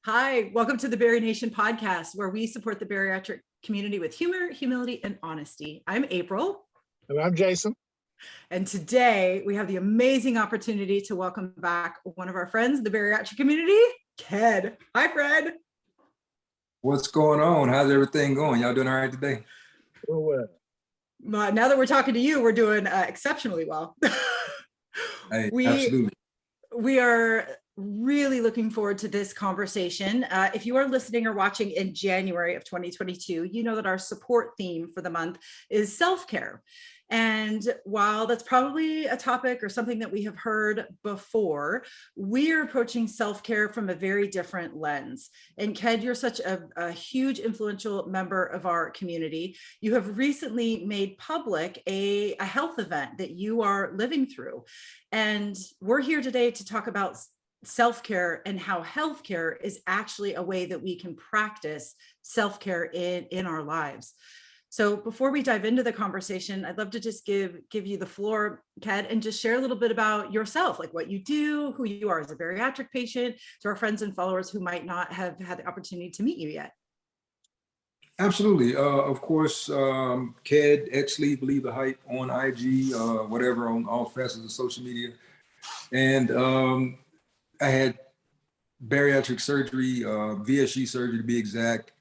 Hi, welcome to the Bari Nation podcast, where we support the bariatric community with humor, humility, and honesty. I'm April. And I'm Jason. And today we have the amazing opportunity to welcome back one of our friends in the bariatric community, Ked. Hi, Fred. What's going on? How's everything going? Y'all doing all right today? Oh, well. Now that we're talking to you, we're doing exceptionally well. Hey, absolutely. We are really looking forward to this conversation. If you are listening or watching in January of 2022, you know that our support theme for the month is self-care. And while that's probably a topic or something that we have heard before, we are approaching self-care from a very different lens. And Ked, you're such a huge influential member of our community. You have recently made public a health event that you are living through. And we're here today to talk about self-care and how healthcare is actually a way that we can practice self-care in our lives. So before we dive into the conversation, I'd love to just give you the floor, Ked, and just share a little bit about yourself, like what you do, who you are as a bariatric patient, to our friends and followers who might not have had the opportunity to meet you yet. Absolutely. Of course, Ked, Exley, Believe the Hype on IG, whatever, on all facets of social media. And I had bariatric surgery, VSG surgery to be exact,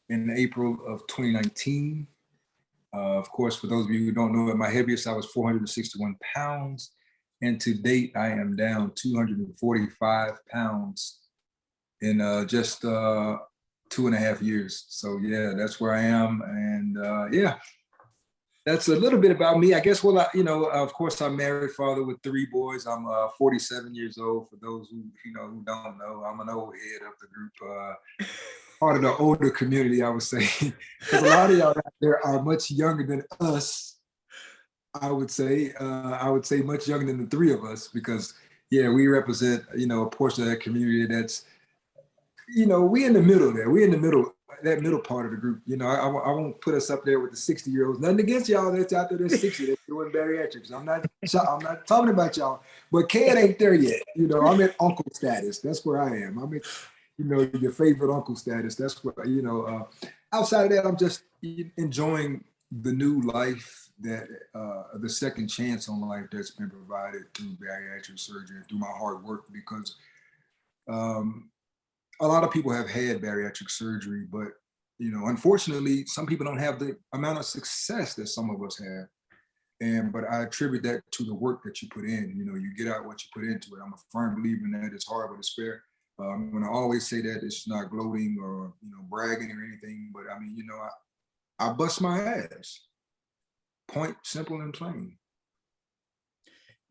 in April of 2019. Of course, for those of you who don't know, at my heaviest, I was 461 pounds. And to date, I am down 245 pounds in just 2.5 years. So yeah, that's where I am. And yeah, that's a little bit about me. I guess, well, of course, I'm married, father with 3 boys. I'm 47 years old. For those who who don't know, I'm an old head of the group. Part of the older community, I would say, because a lot of y'all out there are much younger than us. I would say much younger than the 3 of us, because yeah, we represent a portion of that community that's we in the middle there. We in the middle, that middle part of the group. I won't put us up there with the 60-year-olds. Nothing against y'all that's out there that's 60 that's doing bariatrics. I'm not talking about y'all, but Ken ain't there yet. I'm at uncle status. That's where I am. I'm at your favorite uncle status. That's what, outside of that, I'm just enjoying the new life that, the second chance on life that's been provided through bariatric surgery and through my hard work, because a lot of people have had bariatric surgery, but, unfortunately, some people don't have the amount of success that some of us have. But I attribute that to the work that you put in. You get out what you put into it. I'm a firm believer in that. It's hard, but it's fair. When I always say that, it's not gloating or bragging or anything, but I mean, I bust my ass. Point, simple and plain.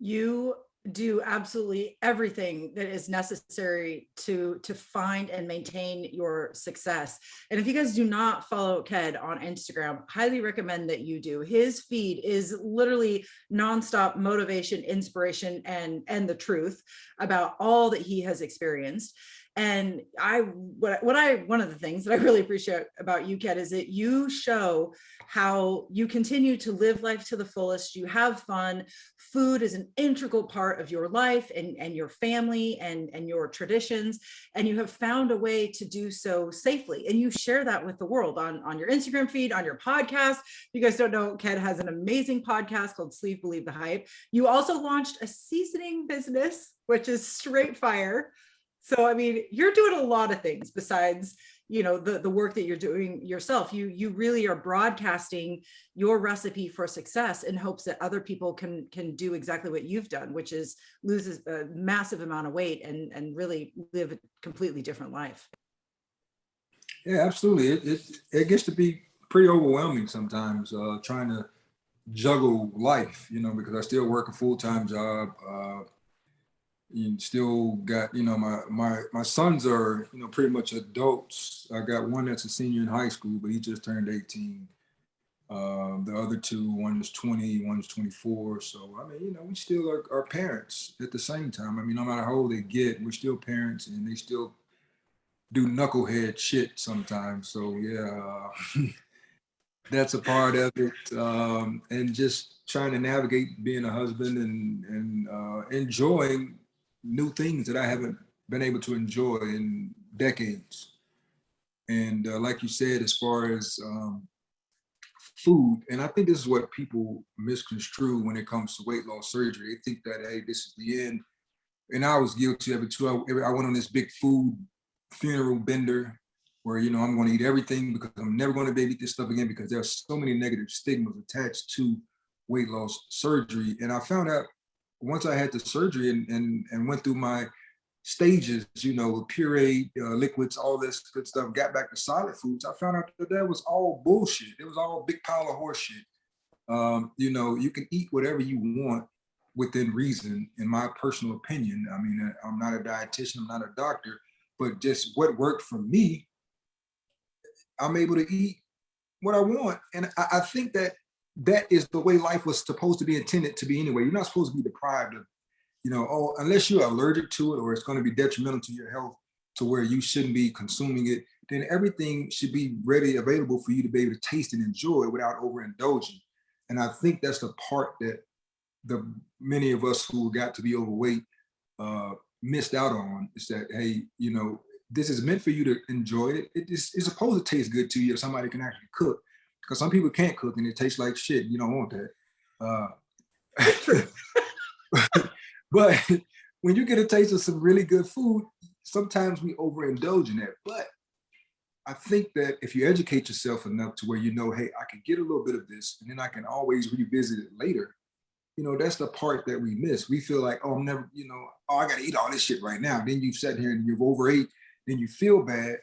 You do absolutely everything that is necessary to find and maintain your success. And if you guys do not follow Ked on Instagram, highly recommend that you do. His feed is literally nonstop motivation, inspiration, and the truth about all that he has experienced. And one of the things that I really appreciate about you, Ked, is that you show how you continue to live life to the fullest. You have fun. Food is an integral part of your life and your family and your traditions. And you have found a way to do so safely. And you share that with the world on your Instagram feed, on your podcast. If you guys don't know, Ked has an amazing podcast called Sleeve, Believe the Hype. You also launched a seasoning business, which is straight fire. So, I mean, you're doing a lot of things besides, the work that you're doing yourself. You really are broadcasting your recipe for success in hopes that other people can do exactly what you've done, which is lose a massive amount of weight and really live a completely different life. Yeah, absolutely. It gets to be pretty overwhelming sometimes, trying to juggle life, because I still work a full-time job. You still got, my sons are, pretty much adults. I got one that's a senior in high school, but he just turned 18. The other 2, one is 20, one is 24. So, I mean, we still are parents at the same time. I mean, no matter how old they get, we're still parents, and they still do knucklehead shit sometimes. So, yeah, that's a part of it. And just trying to navigate being a husband and enjoying new things that I haven't been able to enjoy in decades. And like you said, as far as food, and I think this is what people misconstrue when it comes to weight loss surgery. They think that, hey, this is the end. And I was guilty of it too. I went on this big food funeral bender where, you know, I'm going to eat everything because I'm never going to be able to eat this stuff again because there's so many negative stigmas attached to weight loss surgery. And I found out once I had the surgery and went through my stages, you know, pureed liquids, all this good stuff, got back to solid foods, I found out that was all bullshit. It was all a big pile of horse shit. You know, you can eat whatever you want within reason, in my personal opinion. I mean, I'm not a dietitian, I'm not a doctor, but just what worked for me, I'm able to eat what I want. And I think that is the way life was supposed to be intended to be anyway. You're not supposed to be deprived of, you know, oh, unless you're allergic to it or it's going to be detrimental to your health to where you shouldn't be consuming it, then everything should be ready, available for you to be able to taste and enjoy without overindulging. And I think that's the part that the many of us who got to be overweight missed out on, is that, hey, you know, this is meant for you to enjoy it. It's supposed to taste good to you if somebody can actually cook. Because some people can't cook and it tastes like shit. You don't want that. But when you get a taste of some really good food, sometimes we overindulge in that. But I think that if you educate yourself enough to where you know, hey, I can get a little bit of this and then I can always revisit it later. You know, that's the part that we miss. We feel like, oh, I'm never, you know, oh, I got to eat all this shit right now. Then you've sat here and you've overate, then you feel bad.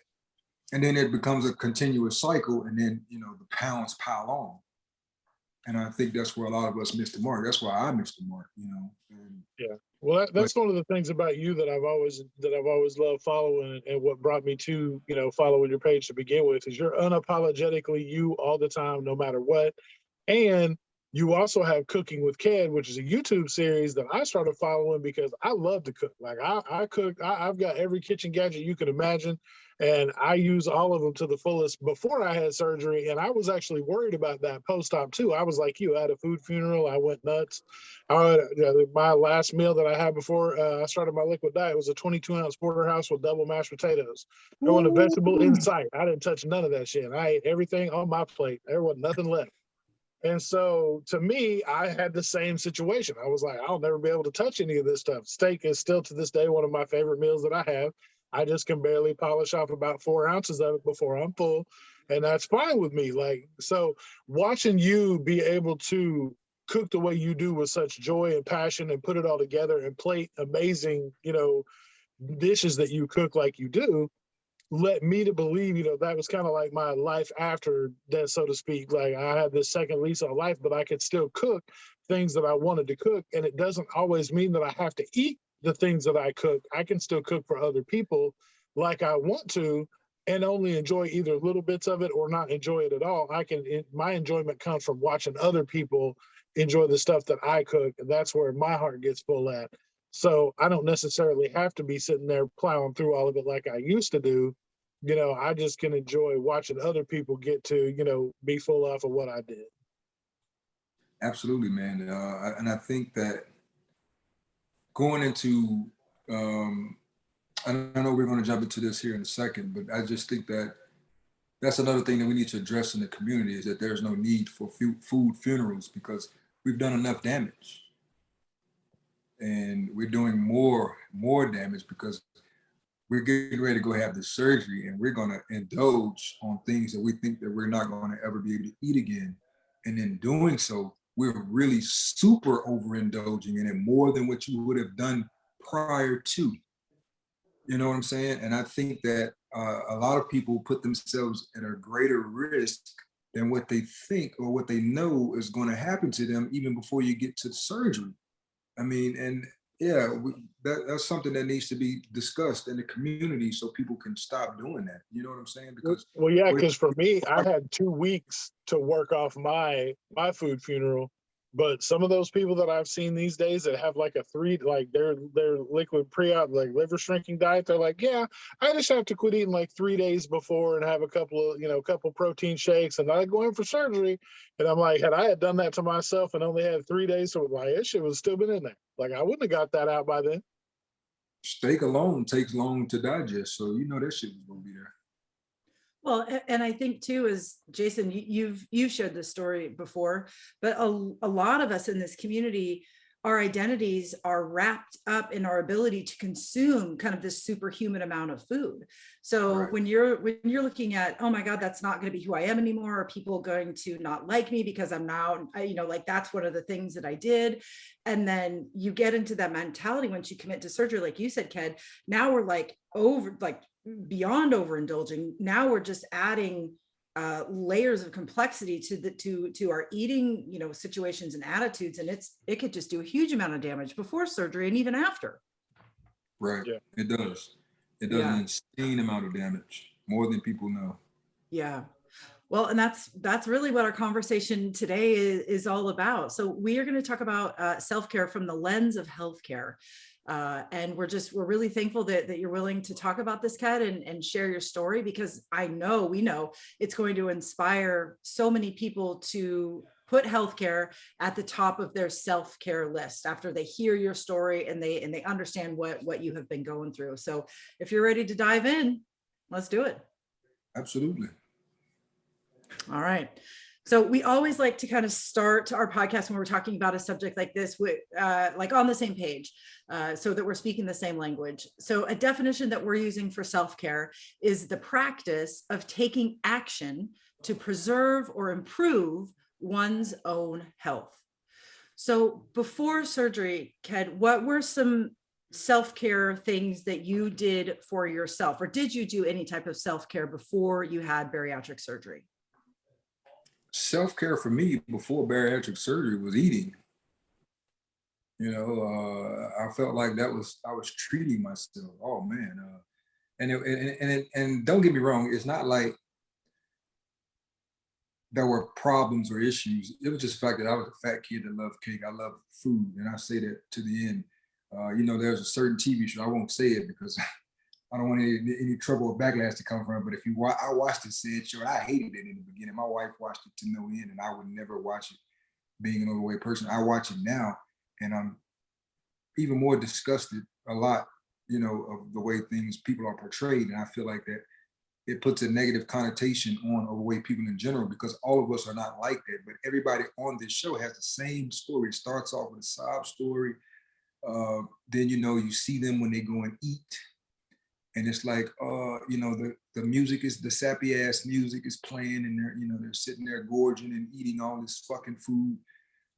And then it becomes a continuous cycle. And then, you know, the pounds pile on. And I think that's where a lot of us missed the mark. That's why I missed the mark, you know. And, yeah. Well, that's one of the things about you that I've always loved following, and what brought me to, you know, following your page to begin with, is you're unapologetically you all the time, no matter what. And you also have Cooking with Ked, which is a YouTube series that I started following because I love to cook. Like I cook, I've got every kitchen gadget you could imagine, and I use all of them to the fullest before I had surgery. And I was actually worried about that post-op too. I was like you, I had a food funeral. I went nuts. My last meal that I had before I started my liquid diet was a 22-ounce porterhouse with double mashed potatoes. There wasn't a vegetable in sight. I didn't touch none of that shit. I ate everything on my plate. There wasn't nothing left. And so to me, I had the same situation. I was like, I'll never be able to touch any of this stuff. Steak is still to this day one of my favorite meals that I have. I just can barely polish off about 4 ounces of it before I'm full. And that's fine with me. Like, so watching you be able to cook the way you do with such joy and passion and put it all together and plate amazing, you know, dishes that you cook like you do, led me to believe, you know, that was kind of like my life after death, so to speak. Like I had this second lease on life, but I could still cook things that I wanted to cook. And it doesn't always mean that I have to eat the things that I cook. I can still cook for other people like I want to, and only enjoy either little bits of it or not enjoy it at all. My enjoyment comes from watching other people enjoy the stuff that I cook. And that's where my heart gets full at. So I don't necessarily have to be sitting there plowing through all of it like I used to do. You know, I just can enjoy watching other people get to, you know, be full off of what I did. absolutely, man. And I think that going into, I know we're going to jump into this here in a second, but I just think that that's another thing that we need to address in the community, is that there's no need for food funerals because we've done enough damage. And we're doing more damage because we're getting ready to go have the surgery and we're going to indulge on things that we think that we're not going to ever be able to eat again. And in doing so, we're really super overindulging in it, more than what you would have done prior to. You know what I'm saying? And I think that a lot of people put themselves at a greater risk than what they think or what they know is going to happen to them even before you get to the surgery. I mean, and yeah, that's something that needs to be discussed in the community so people can stop doing that. You know what I'm saying? Because well, yeah, because for me, I had 2 weeks to work off my food funeral. But some of those people that I've seen these days that have like their liquid pre-op, like liver shrinking diet, they're like, yeah, I just have to quit eating like 3 days before and have a couple protein shakes and I go in for surgery. And I'm like, had I done that to myself and only had 3 days, so like that shit would still been in there. Like I wouldn't have got that out by then. steak alone takes long to digest. So you know that shit was gonna be there. Well, and I think too, is Jason, you've shared this story before, but a lot of us in this community, our identities are wrapped up in our ability to consume kind of this superhuman amount of food. So Right. when you're looking at, oh my God, that's not going to be who I am anymore. Are people going to not like me because I'm now, like that's one of the things that I did. And then you get into that mentality once you commit to surgery, like you said, Ked, now we're like beyond overindulging. Now we're just adding layers of complexity to our eating, situations and attitudes, and it could just do a huge amount of damage before surgery and even after. Right. Yeah. It does. It does an insane amount of damage, more than people know. Yeah. Well, and that's really what our conversation today is all about. So we are going to talk about self-care from the lens of healthcare. And we're really thankful that you're willing to talk about this, Kat, and share your story, because we know it's going to inspire so many people to put healthcare at the top of their self-care list after they hear your story and they understand what you have been going through. So if you're ready to dive in, let's do it. Absolutely. All right. So we always like to kind of start our podcast when we're talking about a subject like this, with like on the same page, so that we're speaking the same language. So a definition that we're using for self-care is the practice of taking action to preserve or improve one's own health. So before surgery, Ked, what were some self-care things that you did for yourself, or did you do any type of self-care before you had bariatric surgery? Self-care for me before bariatric surgery was eating. I felt like I was treating myself. Oh man. And don't get me wrong, it's not like there were problems or issues. It was just the fact that I was a fat kid that loved cake. I love food, and I say that to the end. There's a certain TV show, I won't say it because I don't want any trouble or backlash to come from it. But if I watched the said show, I hated it in the beginning. My wife watched it to no end, and I would never watch it being an overweight person. I watch it now, and I'm even more disgusted a lot, of the way people are portrayed. And I feel like that it puts a negative connotation on overweight people in general, because all of us are not like that. But everybody on this show has the same story. It starts off with a sob story. Then, you see them when they go and eat. And it's like, the music is the sappy ass music is playing, and they're sitting there gorging and eating all this fucking food.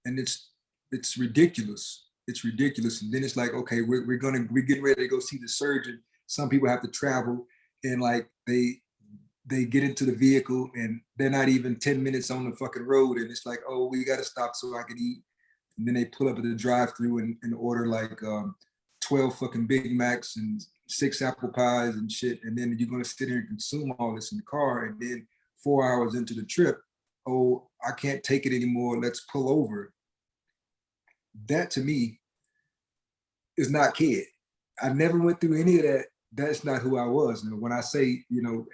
And it's ridiculous. It's ridiculous. And then it's like, okay, we're getting ready to go see the surgeon. Some people have to travel, and like they get into the vehicle and they're not even 10 minutes on the fucking road. And it's like, oh, we got to stop so I can eat. And then they pull up at the drive-thru and order like 12 fucking Big Macs and 6 apple pies and shit. And then you're going to sit here and consume all this in the car. And then 4 hours into the trip, oh, I can't take it anymore. Let's pull over. That to me is not kid. I never went through any of that. That's not who I was. And when I say,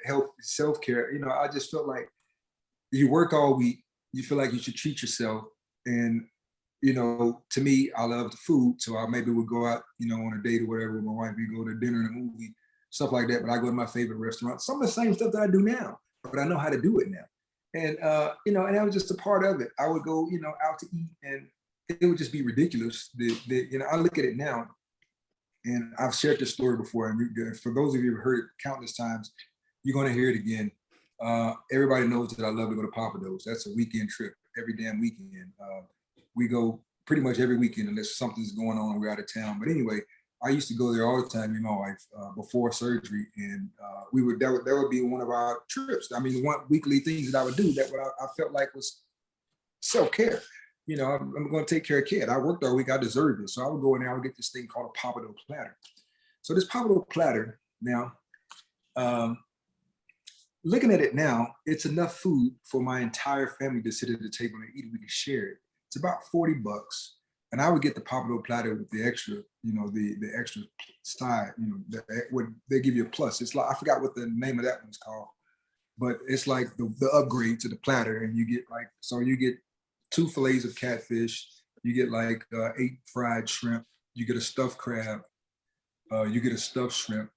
health, self-care, I just felt like you work all week, you feel like you should treat yourself. And, to me, I love the food. So I maybe would go out, on a date or whatever with my wife, we go to dinner and a movie, stuff like that. But I go to my favorite restaurant, some of the same stuff that I do now, but I know how to do it now. And, and that was just a part of it. I would go, out to eat, and it would just be ridiculous. I look at it now, and I've shared this story before. And for those of you who've heard it countless times, you're going to hear it again. Everybody knows that I love to go to Papados. That's a weekend trip, every damn weekend. We go pretty much every weekend unless something's going on and we're out of town. But anyway, I used to go there all the time with my wife before surgery, and that would be one of our trips. I mean, one weekly things that I would do that I felt like was self-care. I'm going to take care of kid. I worked all week. I deserved it. So I would go in there. I would get this thing called a Papado platter. So this Papado platter, now, looking at it now, it's enough food for my entire family to sit at the table and eat. We can share it. It's about $40. And I would get the Papado platter with the extra, the extra side, they give you a plus. It's like, I forgot what the name of that one's called, but it's like the upgrade to the platter. And you get 2 fillets of catfish, you get like 8 fried shrimp, you get a stuffed crab, You get a stuffed shrimp,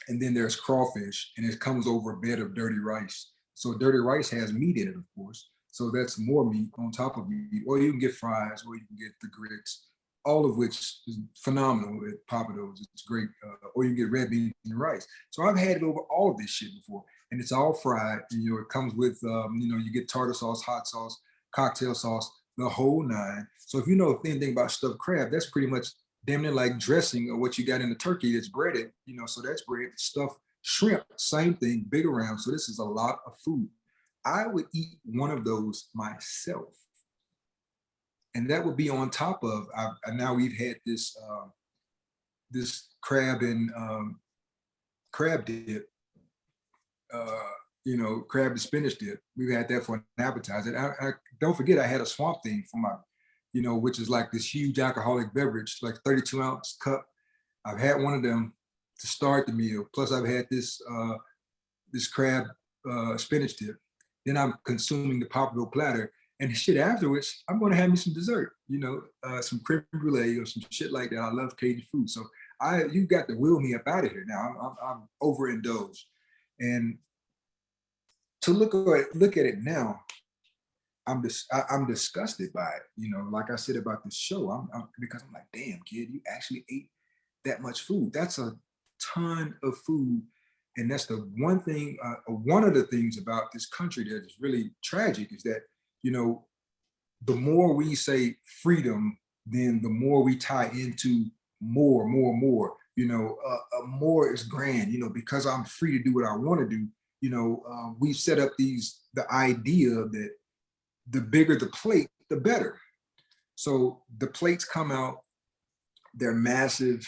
and then there's crawfish, and it comes over a bed of dirty rice. So dirty rice has meat in it, of course. So that's more meat on top of meat. Or you can get fries, or you can get the grits, all of which is phenomenal at Papados. It's great. Or you can get red beans and rice. So I've had it over all of this shit before, and it's all fried. And, it comes with, you get tartar sauce, hot sauce, cocktail sauce, the whole nine. So if you know anything about stuffed crab, that's pretty much damn near like dressing or what you got in the turkey that's breaded, so that's bread. Stuffed shrimp, same thing, big around. So this is a lot of food. I would eat one of those myself. And that would be on top of, now we've had this crab and crab dip, crab and spinach dip. We've had that for an appetizer. I don't forget, I had a swamp thing for my, which is like this huge alcoholic beverage, like 32-ounce cup. I've had one of them to start the meal. Plus I've had this crab spinach dip. Then I'm consuming the Poplarville platter, and shit afterwards, I'm going to have me some dessert, some creme brulee or some shit like that. I love Cajun food. So you got to wheel me up out of here now. I'm overindulged. And to look at it now, I'm disgusted by it. Like I said about this show, because I'm like, damn, kid, you actually ate that much food. That's a ton of food. And that's the one thing, one of the things about this country that is really tragic is that, the more we say freedom, then the more we tie into more. More is grand, because I'm free to do what I want to do. We've set up the idea that the bigger the plate, the better. So the plates come out, they're massive.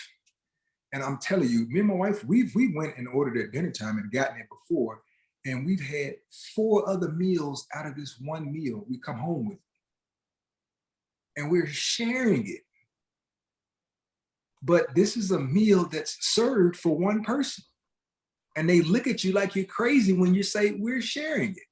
And I'm telling you, me and my wife, we went and ordered at dinner time and gotten it before. And we've had 4 other meals out of this one meal we come home with. And we're sharing it. But this is a meal that's served for one person. And they look at you like you're crazy when you say we're sharing it.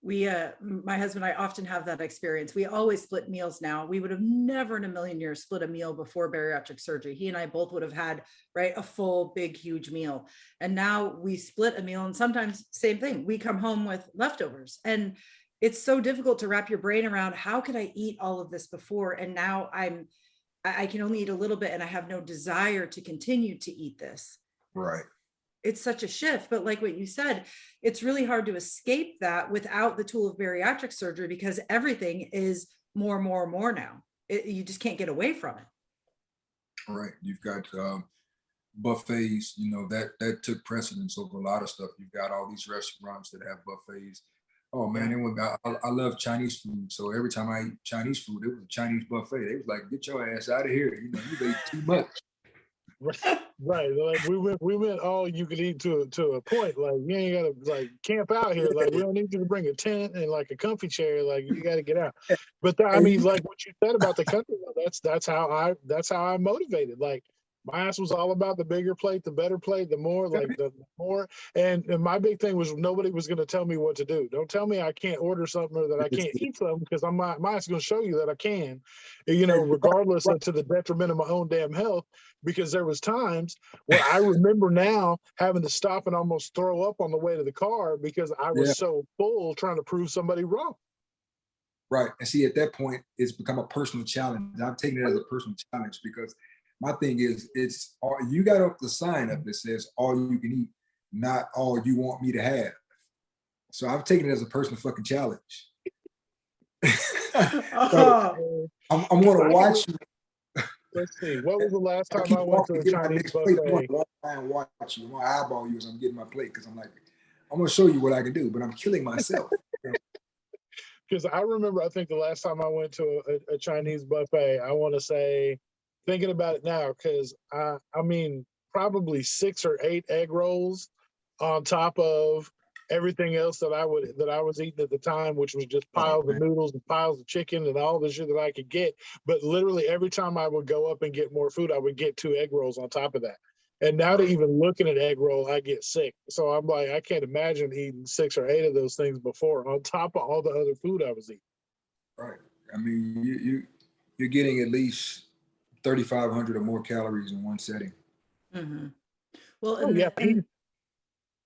My husband and I often have that experience. We always split meals now. We would have never in a million years split a meal before bariatric surgery. He and I both would have had, right, a full, big, huge meal. And now we split a meal, and sometimes same thing. We come home with leftovers. And it's so difficult to wrap your brain around, how could I eat all of this before? And now I can only eat a little bit, and I have no desire to continue to eat this. Right. It's such a shift, but like what you said, it's really hard to escape that without the tool of bariatric surgery, because everything is more now. You just can't get away from it. Right. You've got buffets, that took precedence over a lot of stuff. You've got all these restaurants that have buffets. Oh man, I love Chinese food. So every time I eat Chinese food, it was a Chinese buffet. They was like, get your ass out of here. You ate too much. Right. Like we went all you could eat to a point. Like, you ain't gotta like camp out here. Like, we don't need you to bring a tent and like a comfy chair. Like, you got to get out. But I mean, like what you said about the country, that's how I motivated. Like, my ass was all about the bigger plate, the better plate, the more, like the more. And my big thing was nobody was going to tell me what to do. Don't tell me I can't order something or that I can't eat something, because my ass going to show you that I can, regardless of to the detriment of my own damn health. Because there was times where I remember now having to stop and almost throw up on the way to the car because I was so full trying to prove somebody wrong. Right. And see, at that point, it's become a personal challenge. I'm taking it as a personal challenge because my thing is, you got up the sign up that says all you can eat, not all you want me to have. So I've taken it as a personal fucking challenge. So I'm going to watch you. Let's see. What was the last time I went to a Chinese buffet? I'm going to watch you. I'm going to eyeball you as I'm getting my plate, because I'm like, I'm going to show you what I can do, but I'm killing myself. Because I remember, I think the last time I went to a Chinese buffet, I want to say, thinking about it now, because I mean, probably 6 or 8 egg rolls on top of everything else that I was eating at the time, which was just piles of noodles and piles of chicken and all the shit that I could get. But literally every time I would go up and get more food, I would get 2 egg rolls on top of that. And now to even look at an egg roll, I get sick. So I'm like, I can't imagine eating 6 or 8 of those things before, on top of all the other food I was eating. Right. I mean, you're getting at least 3,500 or more calories in one setting. Well, Oh, yeah. and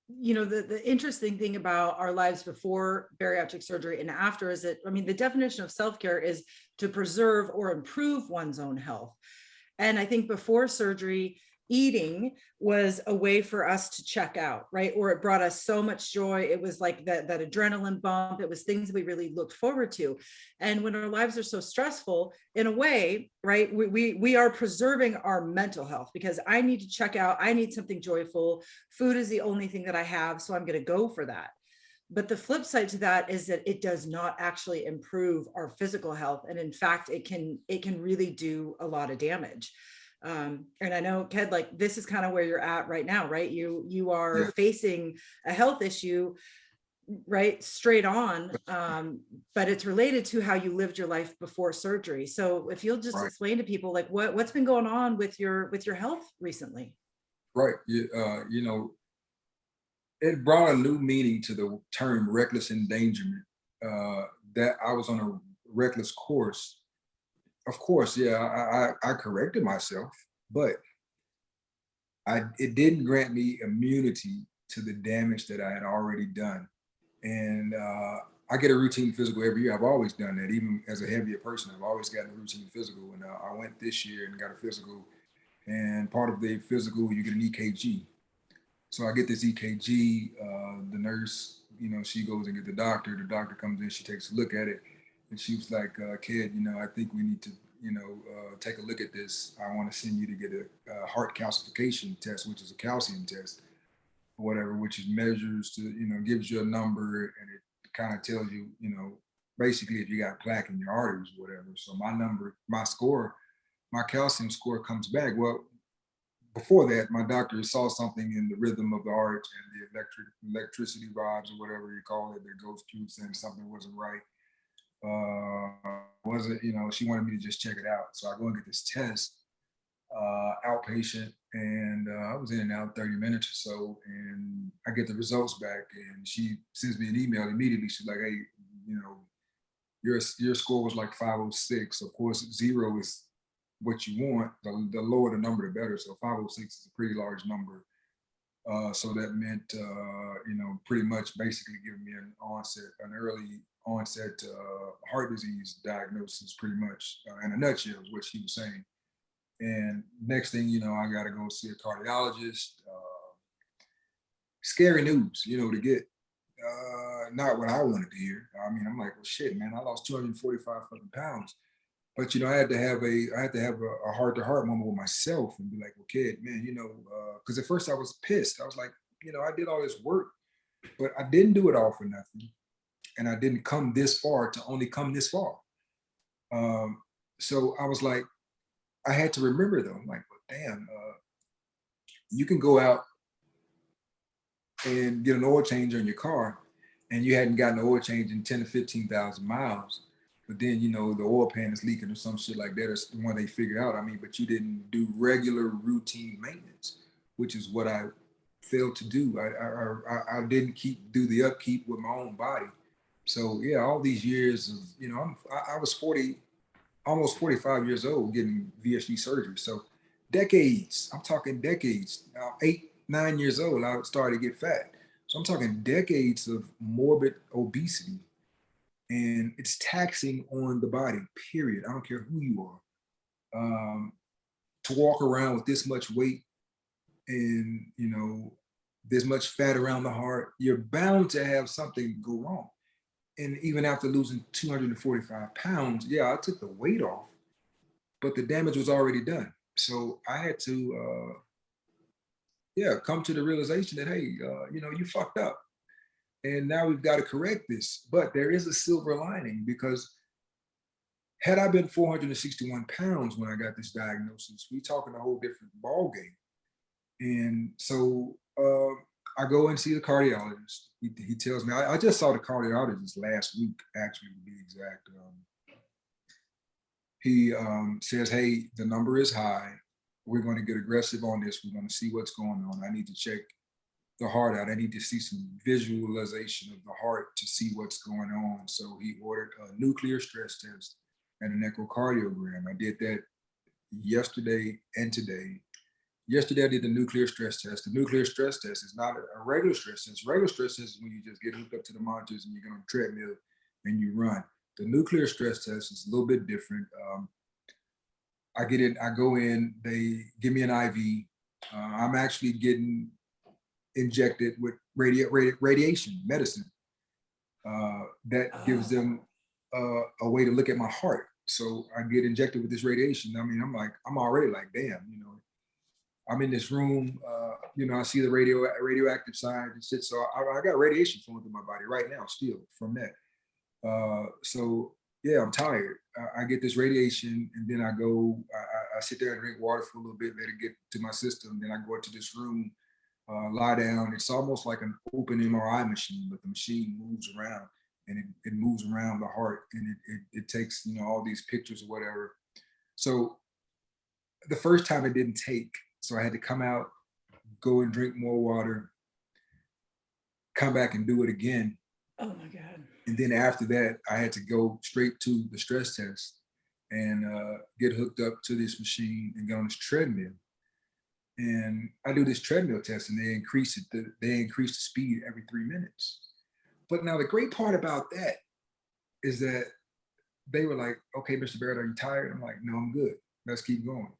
you know, the interesting thing about our lives before bariatric surgery and after is that, I mean, the definition of self-care is to preserve or improve one's own health. And I think before surgery, eating was a way for us to check out, right? Or it brought us so much joy. It was like that adrenaline bump. It was things that we really looked forward to. And when our lives are so stressful, in a way, right, we are preserving our mental health, because I need to check out. I need something joyful. Food is the only thing that I have, so I'm going to go for that. But the flip side to that is that it does not actually improve our physical health. And in fact, it can really do a lot of damage. And I know, Ked, like this is kind of where you're at right now, right? You are facing a health issue, right? Straight on. But it's related to how you lived your life before surgery. So if you'll just explain to people like what's been going on with your health recently. Right. You know, it brought a new meaning to the term reckless endangerment. That I was on a reckless course. Of course, yeah, I corrected myself, but it didn't grant me immunity to the damage that I had already done. And I get a routine physical every year. I've always done that, even as a heavier person. I've always gotten a routine physical. And I went this year and got a physical. And part of the physical, you get an EKG. So I get this EKG. The nurse, you know, she goes and get the doctor. The doctor comes in, she takes a look at it. And she was like, Kid, you know, I think we need to, you know, take a look at this. I want to send you to get a heart calcification test, which is a calcium test or whatever, which is measures to, you know, gives you a number, and it kind of tells you, you know, basically if you got plaque in your arteries or whatever. So my number, my score, my calcium score comes back. Well, before that, my doctor saw something in the rhythm of the heart and the electricity vibes or whatever you call it that goes through, saying something wasn't right. Wasn't, you know, she wanted me to just check it out. So I go and get this test, outpatient, and I was in and out 30 minutes or so, and I get the results back, and she sends me an email immediately. She's like, hey, you know, your score was like 506. Of course, 0 is what you want. The lower the number, the better. So 506 is a pretty large number. So that meant, you know, pretty much basically giving me an early onset heart disease diagnosis, pretty much in a nutshell is what she was saying. And next thing you know, I got to go see a cardiologist. Scary news, you know, to get. Not what I wanted to hear. I mean, I'm like, well, shit, man, I lost 245 fucking pounds. But you know, I had to have a heart-to-heart moment with myself and be like, well, Kid, man, you know, because at first I was pissed. I was like, you know, I did all this work, but I didn't do it all for nothing. And I didn't come this far to only come this far. So I was like, I had to remember though, I'm like, well, damn, you can go out and get an oil change on your car and you hadn't gotten an oil change in 10 to 15,000 miles. But then, you know, the oil pan is leaking or some shit like that, or the one they figure out. I mean, but you didn't do regular routine maintenance, which is what I failed to do. I didn't do the upkeep with my own body. So yeah, all these years of, you know, I was 40, almost 45 years old getting VSG surgery. So decades, I'm talking decades. Now, 8, 9 years old, I started to get fat. So I'm talking decades of morbid obesity. And it's taxing on the body, period. I don't care who you are. To walk around with this much weight and, you know, this much fat around the heart, you're bound to have something go wrong. And even after losing 245 pounds, yeah, I took the weight off, but the damage was already done. So I had to, come to the realization that, hey, you know, you fucked up. And now we've got to correct this. But there is a silver lining, because had I been 461 pounds when I got this diagnosis, we talking a whole different ball game. And so I go and see the cardiologist. He tells me, I just saw the cardiologist last week, actually, to be exact. He says, hey, the number is high. We're going to get aggressive on this. We're going to see what's going on. I need to check the heart out. I need to see some visualization of the heart to see what's going on. So he ordered a nuclear stress test and an echocardiogram. I did that yesterday and today. Yesterday, I did the nuclear stress test. The nuclear stress test is not a regular stress test. Regular stress test is when you just get hooked up to the monitors and you get on a treadmill and you run. The nuclear stress test is a little bit different. I get it, I go in, they give me an IV. I'm actually getting injected with radiation medicine that gives them a way to look at my heart. So I get injected with this radiation. I mean, I'm already like, damn, you know, I'm in this room, you know, I see the radioactive signs and shit. So I got radiation flowing through my body right now still from that. So yeah, I'm tired. I get this radiation and then I go, I sit there and drink water for a little bit, let it get to my system. Then I go into this room, lie down. It's almost like an open MRI machine, but the machine moves around and it moves around the heart and it takes, you know, all these pictures or whatever. So the first time it didn't take, so I had to come out, go and drink more water, come back and do it again. Oh my God. And then after that, I had to go straight to the stress test and get hooked up to this machine and get on this treadmill. And I do this treadmill test and they increase the speed every 3 minutes. But now the great part about that is that they were like, okay, Mr. Barrett, are you tired? I'm like, no, I'm good. Let's keep going.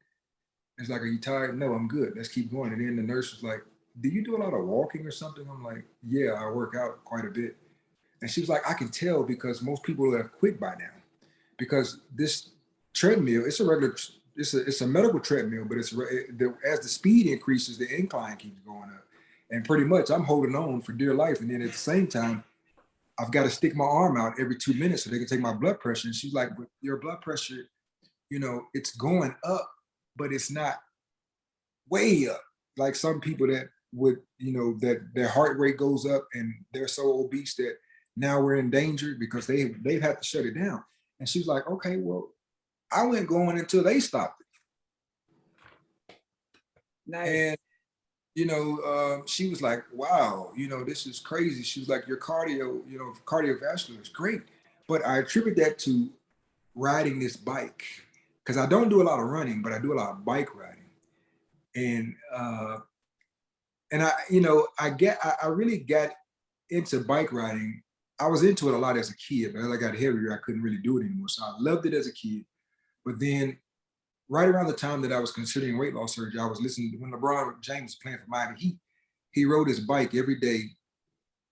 It's like, are you tired? No, I'm good. Let's keep going. And then the nurse was like, do you do a lot of walking or something? I'm like, yeah, I work out quite a bit. And she was like, I can tell because most people have quit by now. Because this treadmill, it's a regular, it's a medical treadmill, but as the speed increases, the incline keeps going up. And pretty much I'm holding on for dear life. And then at the same time, I've got to stick my arm out every 2 minutes so they can take my blood pressure. And she's like, but your blood pressure, you know, it's going up, but it's not way up. Like some people that would, you know, that their heart rate goes up and they're so obese that now we're in danger because they've had to shut it down. And she was like, okay, well, I went going until they stopped it. Nice. And, you know, she was like, wow, you know, this is crazy. She was like, your cardio, you know, cardiovascular is great. But I attribute that to riding this bike because I don't do a lot of running, but I do a lot of bike riding. And I, you know, I really got into bike riding. I was into it a lot as a kid, but as I got heavier, I couldn't really do it anymore. So I loved it as a kid. But then right around the time that I was considering weight loss surgery, I was listening to when LeBron James was playing for Miami Heat. He rode his bike every day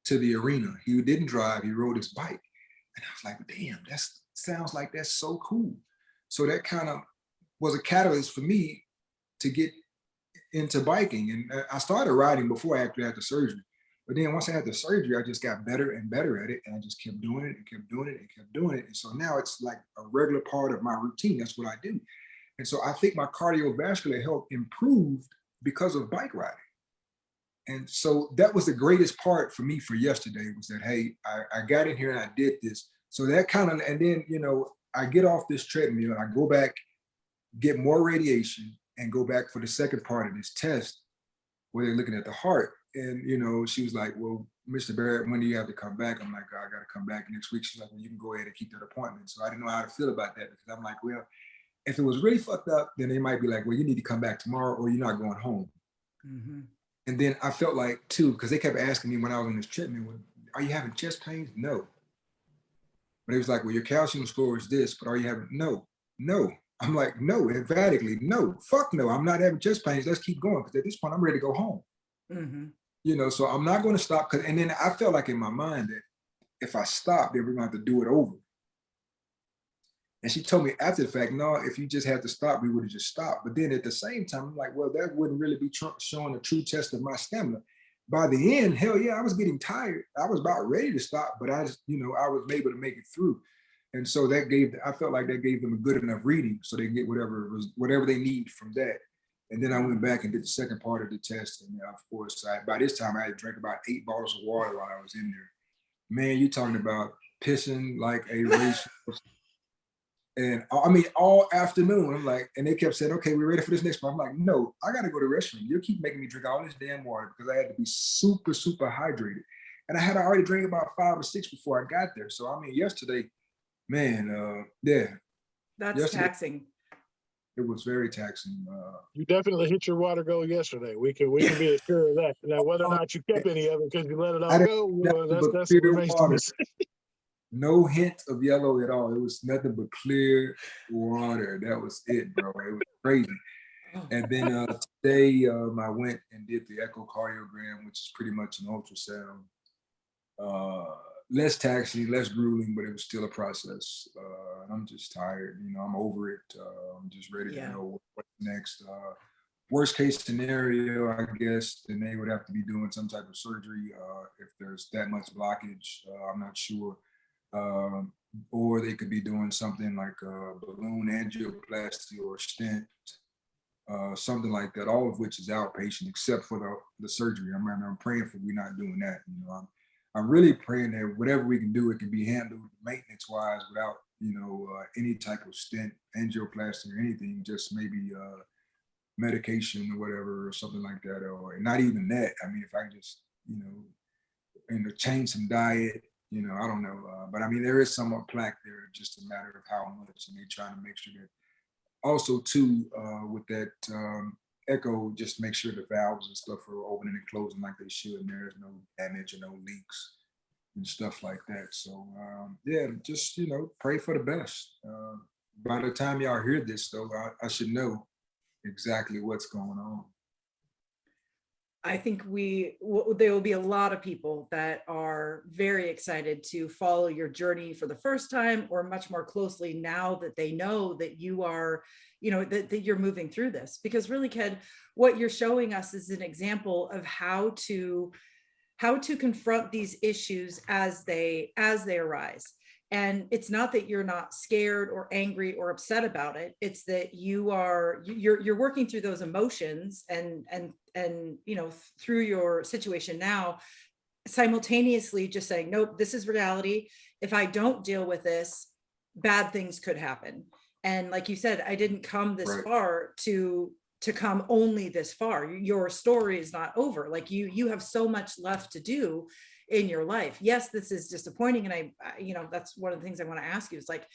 to the arena. He didn't drive, he rode his bike. And I was like, damn, that sounds like that's so cool. So that kind of was a catalyst for me to get into biking. And I started riding before I actually had the surgery. But then once I had the surgery, I just got better and better at it. And I just kept doing it and kept doing it and kept doing it. And so now it's like a regular part of my routine. That's what I do. And so I think my cardiovascular health improved because of bike riding. And so that was the greatest part for me for yesterday was that, hey, I got in here and I did this. So that kind of, and then, you know, I get off this treadmill and I go back, get more radiation and go back for the second part of this test where they're looking at the heart. And, you know, she was like, well, Mr. Barrett, when do you have to come back? I'm like, I got to come back next week. She's like, well, you can go ahead and keep that appointment. So I didn't know how to feel about that because I'm like, well, if it was really fucked up, then they might be like, well, you need to come back tomorrow or you're not going home. Mm-hmm. And then I felt like, too, because they kept asking me when I was on this treatment, well, are you having chest pains? No. But it was like, well, your calcium score is this, but are you having, no. I'm like, no, emphatically, no, fuck no, I'm not having chest pains. Let's keep going. Because at this point, I'm ready to go home. Mm-hmm. You know, so I'm not going to stop. And then I felt like in my mind that if I stop, then we're going to have to do it over. And she told me after the fact, no, if you just had to stop, we would have just stopped. But then at the same time, I'm like, well, that wouldn't really be showing a true test of my stamina. By the end, hell yeah, I was getting tired. I was about ready to stop, but I just, you know, I was able to make it through. And so that I felt like that gave them a good enough reading so they can get whatever they need from that. And then I went back and did the second part of the test. And of course, by this time I had drank about 8 bottles of water while I was in there. Man, you're talking about pissing like a race. And I mean, all afternoon, I'm like, and they kept saying, okay, we're ready for this next part. I'm like, no, I got to go to the restroom. You keep making me drink all this damn water because I had to be super, super hydrated. And I had already drank about 5 or 6 before I got there. So, I mean, yesterday, man, yeah. That's taxing. it was very taxing. You definitely hit your water goal yesterday. We can be assured of that. Now, whether or not you kept any of it because you let it I all didn't go, have well, nothing but that's what clear remains to be water. seen. No hint of yellow at all. It was nothing but clear water. That was it, bro. It was crazy. And then today I went and did the echocardiogram, which is pretty much an ultrasound. Less taxing, less grueling, but it was still a process. I'm just tired. I'm over it. I'm just ready to know what's next. Worst case scenario, I guess, then they would have to be doing some type of surgery if there's that much blockage. I'm not sure. Or they could be doing something like a balloon angioplasty or stent, something like that, all of which is outpatient except for the surgery. I'm praying for we're not doing that. I'm really praying that whatever we can do, it can be handled maintenance wise without, any type of stent, angioplasty or anything, just maybe medication or whatever, or something like that, or not even that. I mean, if I just, and change some diet, I don't know. But I mean, there is somewhat plaque there, just a matter of how much, and they're trying to make sure that also too, with that echo, just make sure the valves and stuff are opening and closing like they should, and there's no damage or no leaks and stuff like that. So yeah, just pray for the best. By the time y'all hear this, though, I should know exactly what's going on. I think there will be a lot of people that are very excited to follow your journey for the first time, or much more closely now that they know that you are, that you're moving through this. Because really, Ked, what you're showing us is an example of how to confront these issues as they arise. And it's not that you're not scared or angry or upset about it. It's that you're working through those emotions and through your situation now, simultaneously just saying, nope, this is reality. If I don't deal with this, bad things could happen. And like you said, I didn't come this far to come only this far. Your story is not over. Like you have so much left to do in your life. Yes, this is disappointing. And I that's one of the things I want to ask you is like,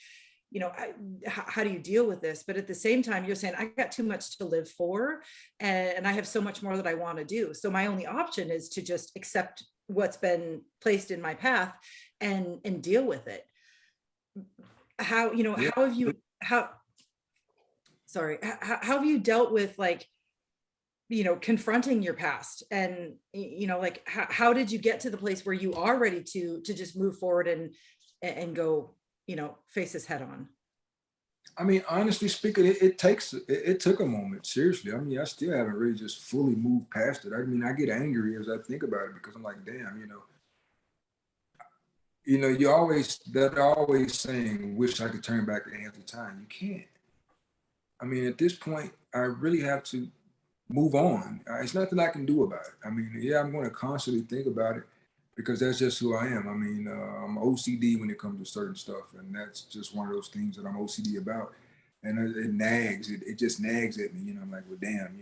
how do you deal with this? But at the same time, you're saying, I got too much to live for, and I have so much more that I want to do. So my only option is to just accept what's been placed in my path and deal with it. How have you dealt with confronting your past, and how did you get to the place where you are ready to just move forward and go face this head on? I mean, honestly speaking, it took a moment. Seriously, I mean, I still haven't really just fully moved past it. I mean, I get angry as I think about it because I'm like, damn, you always saying, wish I could turn back the hands of time. You can't. I mean, at this point, I really have to move on. It's nothing I can do about it. I mean, yeah, I'm going to constantly think about it because that's just who I am. I mean, I'm OCD when it comes to certain stuff, and that's just one of those things that I'm OCD about. And it nags, it just nags at me. I'm like, well, damn,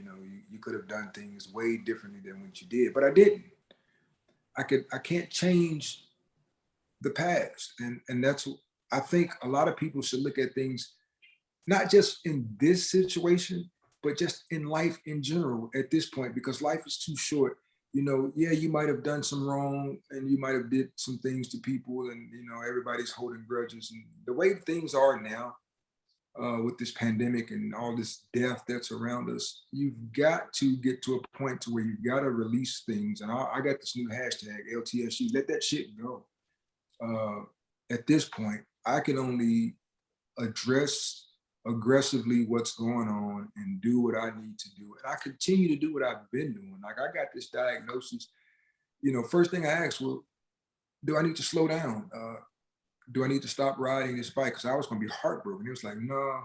you could have done things way differently than what you did, but I didn't. I can't change the past, and that's, I think a lot of people should look at things not just in this situation, but just in life in general at this point, because life is too short. Yeah, you might have done some wrong and you might have did some things to people, and everybody's holding grudges. And the way things are now, with this pandemic and all this death that's around us, you've got to get to a point to where you've got to release things. And I got this new hashtag, LTSU, let that shit go. At this point, I can only address aggressively what's going on and do what I need to do. And I continue to do what I've been doing. Like, I got this diagnosis, first thing I asked, well, do I need to slow down? Do I need to stop riding this bike? Because I was going to be heartbroken. It was like, no.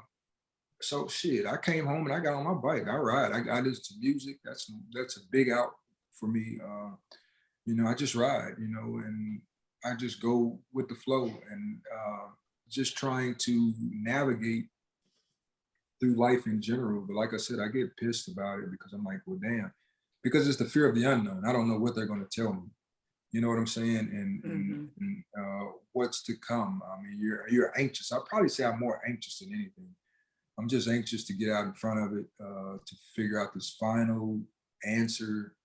So shit, I came home and I got on my bike. I ride. I listen to music. That's a big out for me. I just ride, and I just go with the flow, and just trying to navigate through life in general. But like I said, I get pissed about it because I'm like, well, damn, because it's the fear of the unknown. I don't know what they're going to tell me. You know what I'm saying? And what's to come. I mean, you're anxious. I'll probably say I'm more anxious than anything. I'm just anxious to get out in front of it, to figure out this final answer.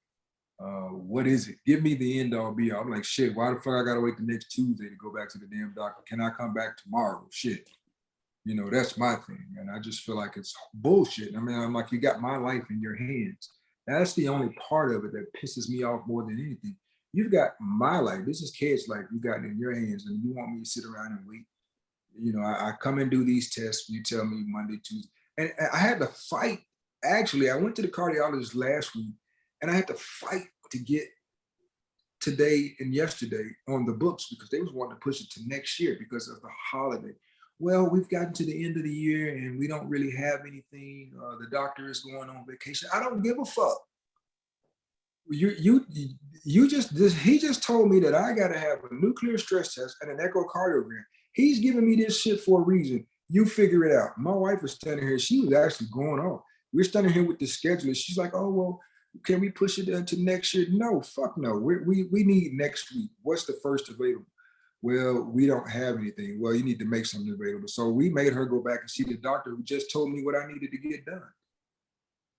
What is it? Give me the end all be all. I'm like, shit, why the fuck I gotta wait the next Tuesday to go back to the damn doctor? Can I come back tomorrow? Shit. You know, that's my thing. And I just feel like it's bullshit. I mean, I'm like, you got my life in your hands. That's the only part of it that pisses me off more than anything. You've got my life. This is Ked's life. You got it in your hands, and you want me to sit around and wait. You know, I come and do these tests. You tell me Monday, Tuesday. And I had to fight. Actually, I went to the cardiologist last week, and I had to fight to get today and yesterday on the books because they was wanting to push it to next year because of the holiday. Well, we've gotten to the end of the year and we don't really have anything. The doctor is going on vacation. I don't give a fuck. He just told me that I got to have a nuclear stress test and an echocardiogram. He's giving me this shit for a reason. You figure it out. My wife was standing here. She was actually going off. We're standing here with the scheduler. She's like, oh, well, can we push it into next year? No, fuck no. We need next week. What's the first available? Well, we don't have anything. Well, you need to make something available. So we made her go back and see the doctor who just told me what I needed to get done.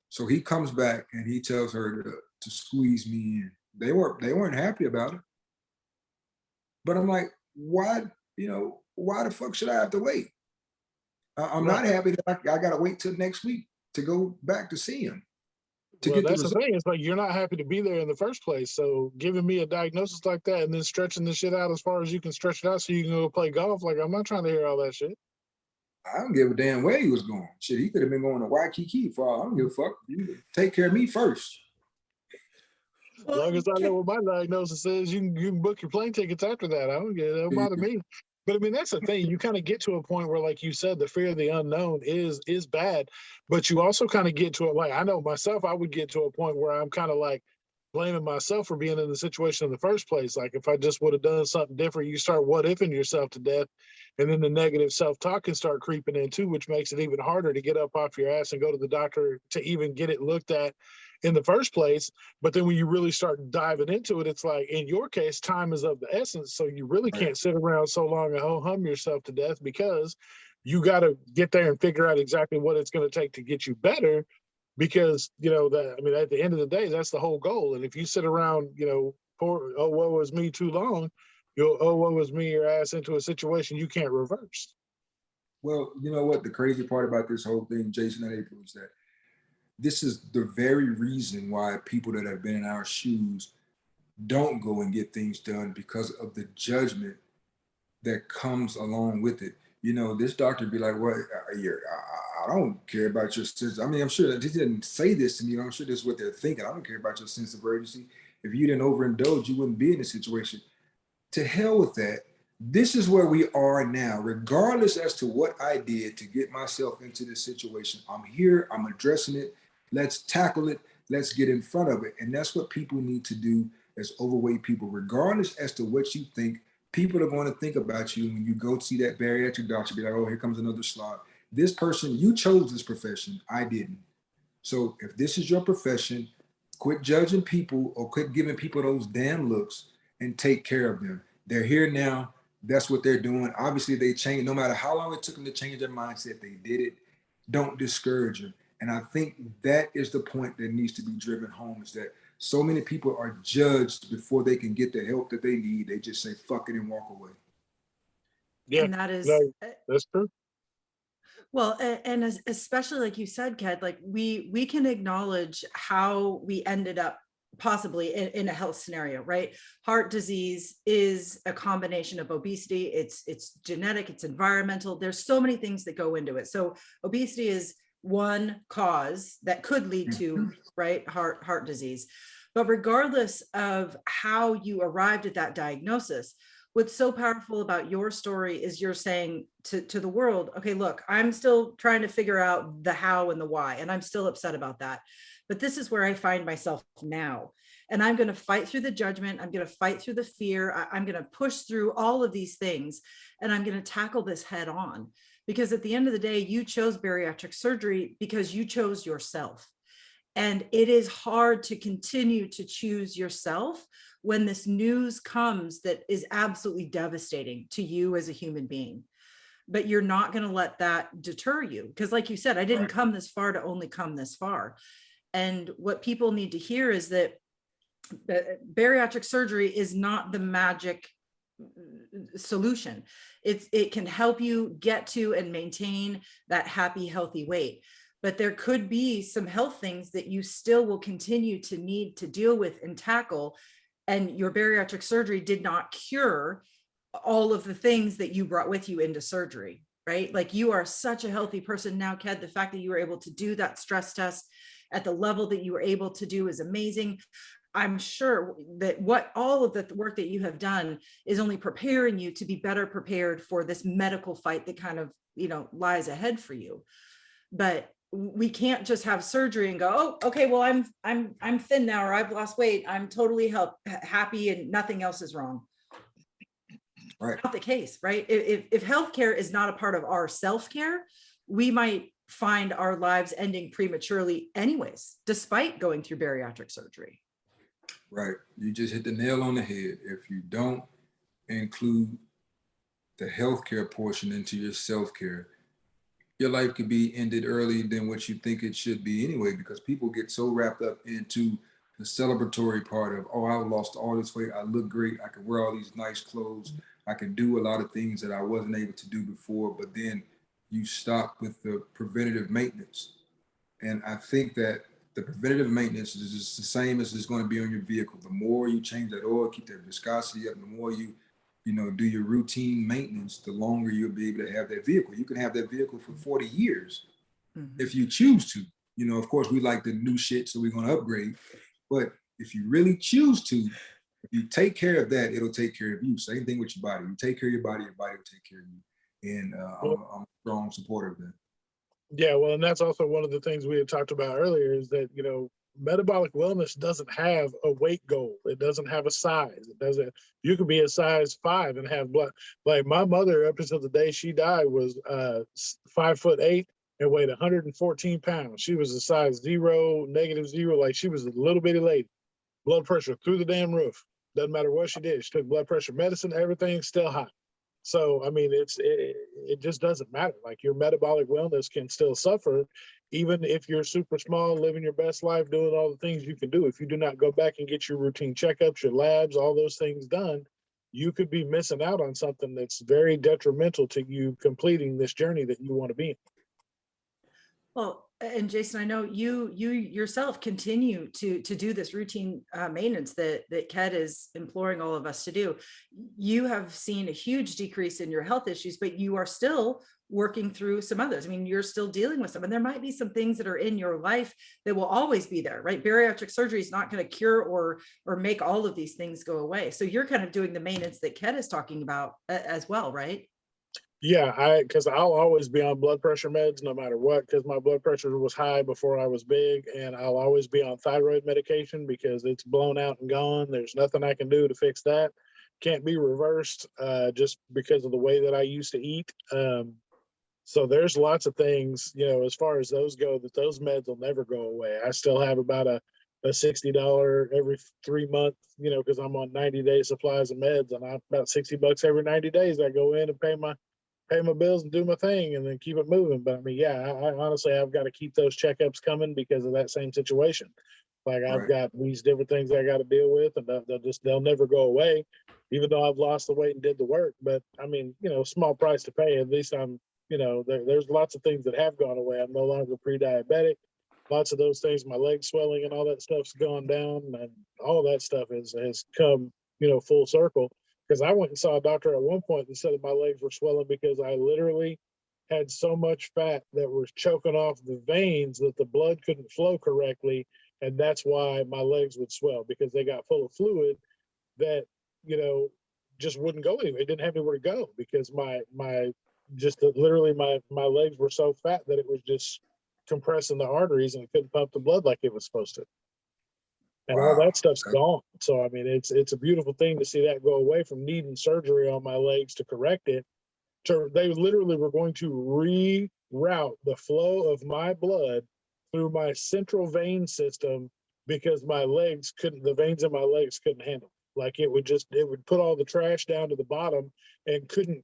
So he comes back and he tells her to squeeze me in. They weren't happy about it. But I'm like, why the fuck should I have to wait? I'm not happy that I got to wait till next week to go back to see him. Well, that's the thing. It's like you're not happy to be there in the first place. So giving me a diagnosis like that and then stretching the shit out as far as you can stretch it out so you can go play golf, like I'm not trying to hear all that shit. I don't give a damn where he was going. Shit, he could have been going to Waikiki for all I don't give a fuck. You take care of me first. As long as I know what my diagnosis is, you can book your plane tickets after that. I don't get it. It don't bother me. But I mean, that's the thing. You kind of get to a point where, like you said, the fear of the unknown is bad. But you also kind of get to it. Like I know myself, I would get to a point where I'm kind of like blaming myself for being in the situation in the first place. Like if I just would have done something different, you start what ifing yourself to death, and then the negative self-talk can start creeping in too, which makes it even harder to get up off your ass and go to the doctor to even get it looked at in the first place. But then when you really start diving into it, it's like, in your case, time is of the essence. So you really can't sit around so long and hum yourself to death, because you got to get there and figure out exactly what it's going to take to get you better. Because, at the end of the day, that's the whole goal. And if you sit around, poor, oh, woe was me too long, you'll, oh, woe was me your ass into a situation you can't reverse. Well, you know what? The crazy part about this whole thing, Jason and April, is that this is the very reason why people that have been in our shoes don't go and get things done, because of the judgment that comes along with it. This doctor be like, well, I don't care about your sense. I mean, I'm sure that he didn't say this to me. I'm sure this is what they're thinking. I don't care about your sense of urgency. If you didn't overindulge, you wouldn't be in this situation. To hell with that. This is where we are now, regardless as to what I did to get myself into this situation. I'm here, I'm addressing it. Let's tackle it. Let's get in front of it. And that's what people need to do as overweight people, regardless as to what you think. People are going to think about you when you go see that bariatric doctor, be like, oh, here comes another slot. This person, you chose this profession. I didn't. So if this is your profession, quit judging people or quit giving people those damn looks and take care of them. They're here now. That's what they're doing. Obviously, they changed. No matter how long it took them to change their mindset, they did it. Don't discourage them. And I think that is the point that needs to be driven home, is that so many people are judged before they can get the help that they need. They just say, fuck it and walk away. Yeah, and that is that's true. Well, and especially like you said, Ked, like we can acknowledge how we ended up possibly in a health scenario, right? Heart disease is a combination of obesity. It's genetic, it's environmental. There's so many things that go into it. So obesity is one cause that could lead to, right, heart disease. But regardless of how you arrived at that diagnosis, what's so powerful about your story is you're saying to the world, okay, look, I'm still trying to figure out the how and the why, and I'm still upset about that. But this is where I find myself now. And I'm going to fight through the judgment. I'm going to fight through the fear. I'm going to push through all of these things. And I'm going to tackle this head on. Because at the end of the day, you chose bariatric surgery because you chose yourself. And it is hard to continue to choose yourself when this news comes that is absolutely devastating to you as a human being. but you're not going to let that deter you. Because like you said, I didn't come this far to only come this far. And what people need to hear is that bariatric surgery is not the magic solution. It can help you get to and maintain that happy, healthy weight. But there could be some health things that you still will continue to need to deal with and tackle. And your bariatric surgery did not cure all of the things that you brought with you into surgery, right? Like, you are such a healthy person now, Ked. The fact that you were able to do that stress test at the level that you were able to do is amazing. I'm sure that what all of the work that you have done is only preparing you to be better prepared for this medical fight that kind of, lies ahead for you. But we can't just have surgery and go, oh, okay, well, I'm thin now, or I've lost weight, I'm totally happy and nothing else is wrong. Right. Not the case, right? If healthcare is not a part of our self-care, we might find our lives ending prematurely anyways, despite going through bariatric surgery. Right. You just hit the nail on the head. If you don't include the healthcare portion into your self-care, your life could be ended early than what you think it should be anyway, because people get so wrapped up into the celebratory part of, oh, I lost all this weight, I look great, I can wear all these nice clothes, I can do a lot of things that I wasn't able to do before, but then you stop with the preventative maintenance. And I think that the preventative maintenance is just the same as it's going to be on your vehicle. The more you change that oil, keep that viscosity up, the more you do your routine maintenance, the longer you'll be able to have that vehicle. You can have that vehicle for 40 years if you choose to. Of course, we like the new shit, so we're going to upgrade. But if you really choose to, if you take care of that, it'll take care of you. Same thing with your body. You take care of your body will take care of you. And I'm a strong supporter of that. Yeah, well, and that's also one of the things we had talked about earlier is that, metabolic wellness doesn't have a weight goal. It doesn't have a size. It doesn't, you could be a size 5 and have blood. Like my mother, up until the day she died, was 5'8" and weighed 114 pounds. She was a size 0, -0. Like, she was a little bitty lady. Blood pressure through the damn roof. Doesn't matter what she did. She took blood pressure medicine, everything still high. So, I mean, it just doesn't matter. Like, your metabolic wellness can still suffer, even if you're super small, living your best life, doing all the things you can do. If you do not go back and get your routine checkups, your labs, all those things done, you could be missing out on something that's very detrimental to you completing this journey that you want to be in. Well, and Jason, I know you yourself continue to do this routine maintenance that Ked is imploring all of us to do. You have seen a huge decrease in your health issues, but you are still working through some others. I mean, you're still dealing with some, and there might be some things that are in your life that will always be there, right? Bariatric surgery is not going to cure or make all of these things go away. So you're kind of doing the maintenance that Ked is talking about as well, right? Yeah, because I'll always be on blood pressure meds no matter what, because my blood pressure was high before I was big, and I'll always be on thyroid medication because it's blown out and gone. There's nothing I can do to fix that. Can't be reversed just because of the way that I used to eat. So there's lots of things, as far as those go, that those meds will never go away. I still have about a $60 every 3 months, because I'm on 90-day supplies of meds, and I'm about $60 every 90 days. I go in and pay my bills and do my thing and then keep it moving. But I mean, yeah, I honestly, I've got to keep those checkups coming because of that same situation. Like, I've got these different things I got to deal with, and they'll never go away, even though I've lost the weight and did the work. But I mean, small price to pay. At least I'm, there's lots of things that have gone away. I'm no longer pre-diabetic. Lots of those things, my leg swelling and all that stuff's gone down, and all that stuff has come, full circle. Because I went and saw a doctor at one point that said that my legs were swelling because I literally had so much fat that was choking off the veins that the blood couldn't flow correctly. And that's why my legs would swell, because they got full of fluid that, just wouldn't go anywhere. It didn't have anywhere to go because literally my legs were so fat that it was just compressing the arteries and it couldn't pump the blood like it was supposed to. And all that stuff's gone. So, I mean, it's a beautiful thing to see that go away, from needing surgery on my legs to correct it. They literally were going to reroute the flow of my blood through my central vein system because the veins in my legs couldn't handle it. Like, it would put all the trash down to the bottom and couldn't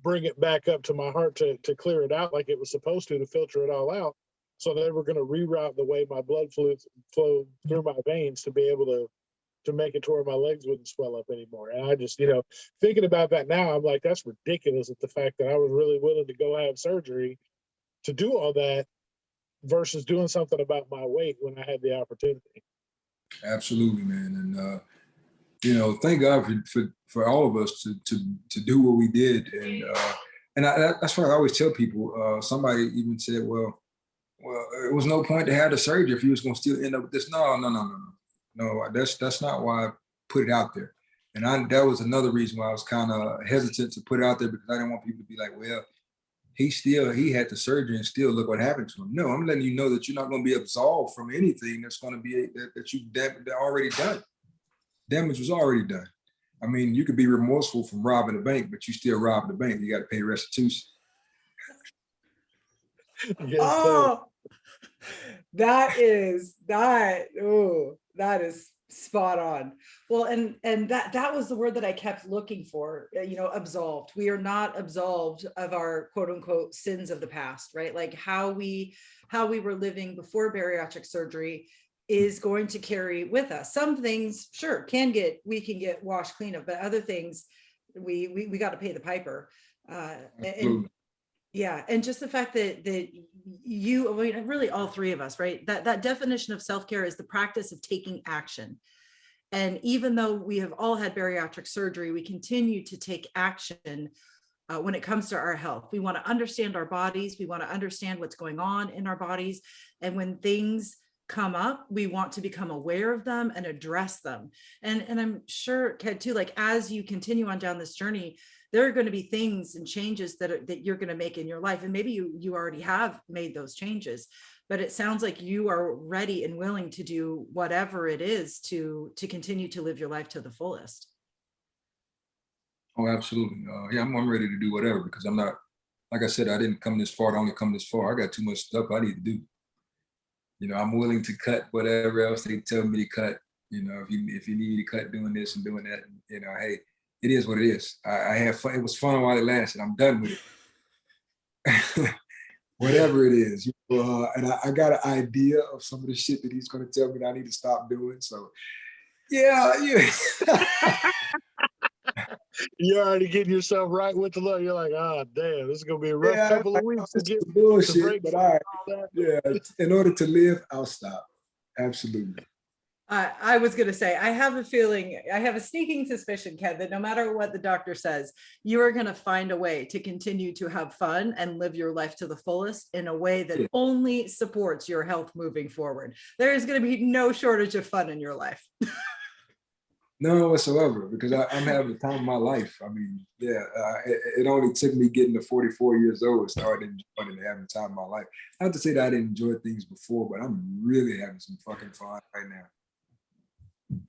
bring it back up to my heart to clear it out like it was supposed to filter it all out. So they were going to reroute the way my blood flowed through my veins to be able to make it to where my legs wouldn't swell up anymore. And I just, thinking about that now, I'm like, that's ridiculous at the fact that I was really willing to go have surgery to do all that versus doing something about my weight when I had the opportunity. Absolutely, man. And thank God for all of us to do what we did. And that's why I always tell people. Somebody even said, well, it was no point to have the surgery if you was going to still end up with this. No. That's not why I put it out there. And that was another reason why I was kind of hesitant to put it out there, because I didn't want people to be like, well, he had the surgery and still look what happened to him. No, I'm letting you know that you're not going to be absolved from anything that's going to be that you already done. Damage was already done. I mean, you could be remorseful from robbing a bank, but you still robbed the bank. You got to pay restitution. Yes, Oh, that is spot on. Well, and that was the word that I kept looking for, absolved. We are not absolved of our quote unquote sins of the past, right? Like how we were living before bariatric surgery is going to carry with us. Some things, sure, we can get washed clean of, but other things we got to pay the piper. And yeah, and just the fact that really all three of us, right? That definition of self-care is the practice of taking action. And even though we have all had bariatric surgery, we continue to take action when it comes to our health. We want to understand our bodies. We want to understand what's going on in our bodies. And when things come up, we want to become aware of them and address them. And I'm sure, Ked, too, like as you continue on down this journey, there are going to be things and changes that you're going to make in your life. And maybe you already have made those changes, but it sounds like you are ready and willing to do whatever it is to continue to live your life to the fullest. Oh, absolutely. Yeah, I'm ready to do whatever, because I'm not, like I said, I didn't come this far to only come this far. I got too much stuff I need to do. I'm willing to cut whatever else they tell me to cut. If you need to cut doing this and doing that, hey, it is what it is. I have fun. It was fun while it lasted. I'm done with it. Whatever it is. And I got an idea of some of the shit that he's going to tell me that I need to stop doing. So, yeah. You're already getting yourself right with the Lord. You're like, damn, this is going to be a rough couple of weeks to get bullshit. But all right. Yeah. In order to live, I'll stop. Absolutely. I was going to say, I have a sneaking suspicion, Ken, that no matter what the doctor says, you are going to find a way to continue to have fun and live your life to the fullest in a way that only supports your health moving forward. There is going to be no shortage of fun in your life. None whatsoever, because I'm having the time of my life. I mean, it only took me getting to 44 years old and started enjoying and having the time of my life. Not to say that I didn't enjoy things before, but I'm really having some fucking fun right now.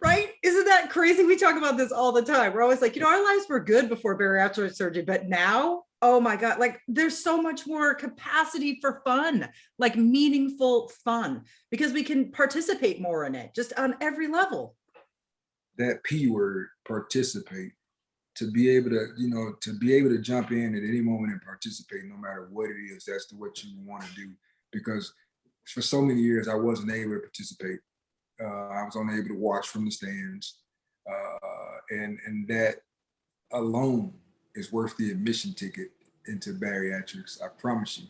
Right? Isn't that crazy? We talk about this all the time. We're always like, our lives were good before bariatric surgery, but now, oh my God, like there's so much more capacity for fun, like meaningful fun, because we can participate more in it, just on every level. That P word, participate, to be able to jump in at any moment and participate, no matter what it is, that's what you want to do. Because for so many years, I wasn't able to participate. I was only able to watch from the stands. And that alone is worth the admission ticket into bariatrics. I promise you.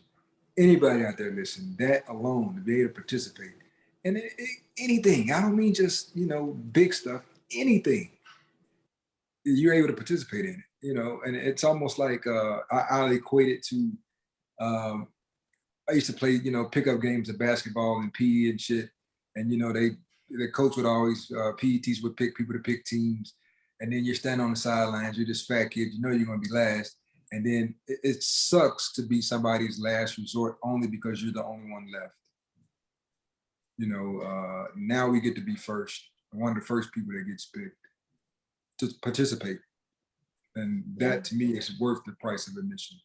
Anybody out there listening, that alone, to be able to participate. And anything, I don't mean just, big stuff, anything. You're able to participate in it, and it's almost like I'll equate it to, I used to play, pickup games of basketball and PE and shit. And, the coach would always, PE teachers would pick people to pick teams. And then you're standing on the sidelines, you're this fat kid, you're going to be last. And then it sucks to be somebody's last resort only because you're the only one left. Now we get to be first, one of the first people that gets picked to participate. And that to me is worth the price of admission.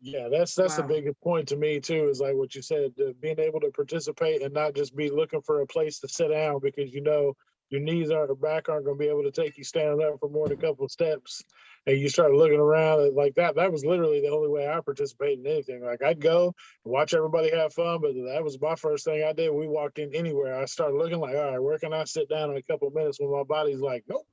Yeah, that's the biggest point to me too, is like what you said, being able to participate and not just be looking for a place to sit down because your knees or back aren't going to be able to take you standing up for more than a couple of steps. And you start looking around and like that. That was literally the only way I participated in anything. Like I'd go watch everybody have fun, but that was my first thing I did. We walked in anywhere. I started looking like, all right, where can I sit down in a couple of minutes when my body's like, nope.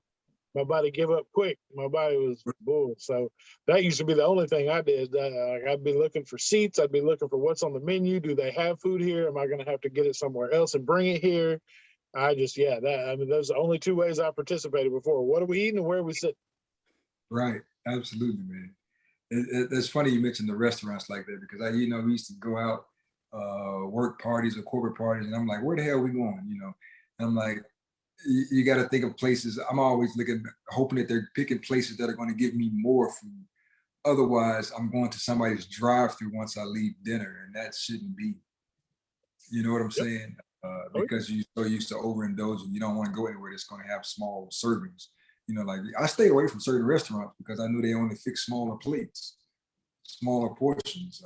My body give up quick. My body was bull. So that used to be the only thing I did. Like I'd be looking for seats. I'd be looking for what's on the menu. Do they have food here? Am I going to have to get it somewhere else and bring it here? I mean, those are the only two ways I participated before. What are we eating and where are we sitting? Right. Absolutely, man. It's funny you mentioned the restaurants like that because we used to go out, work parties or corporate parties, and I'm like, where the hell are we going? And I'm like, you got to think of places. I'm always hoping that they're picking places that are going to give me more food. Otherwise, I'm going to somebody's drive-through once I leave dinner, and that shouldn't be. You know what I'm saying? Because you're so used to overindulging, you don't want to go anywhere that's going to have small servings. Like I stay away from certain restaurants because I knew they only fix smaller plates, smaller portions.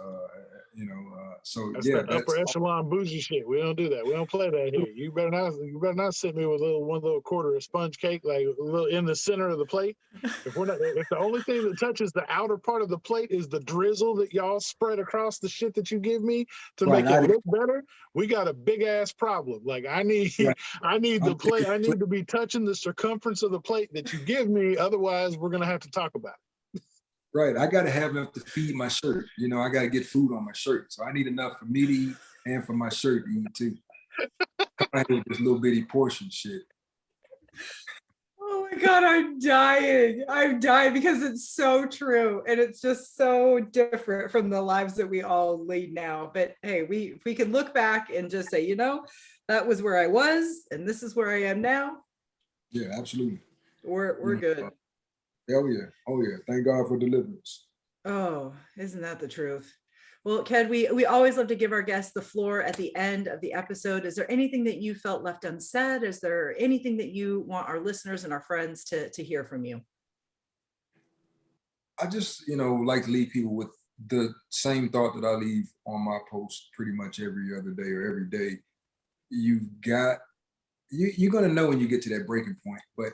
So That's yeah, that upper echelon bougie shit. We don't do that. We don't play that here. You better not sit me with one little quarter of sponge cake, like a little in the center of the plate. If the only thing that touches the outer part of the plate is the drizzle that y'all spread across the shit that you give me to make it look better, we got a big ass problem. Like I need the plate. I need to be touching the circumference of the plate that you give me. Otherwise, we're gonna have to talk about it. Right. I got to have enough to feed my shirt. I got to get food on my shirt. So I need enough for me to eat and for my shirt to eat too. I hate this little bitty portion shit. Oh my God, I'm dying. I'm dying because it's so true. And it's just so different from the lives that we all lead now. But hey, we can look back and just say, that was where I was and this is where I am now. Yeah, absolutely. We're good. Hell yeah. Oh yeah. Thank God for deliverance. Oh, isn't that the truth? Well, Ked, we always love to give our guests the floor at the end of the episode. Is there anything that you felt left unsaid? Is there anything that you want our listeners and our friends to hear from you? I just, like to leave people with the same thought that I leave on my post pretty much every other day or every day. You're going to know when you get to that breaking point, but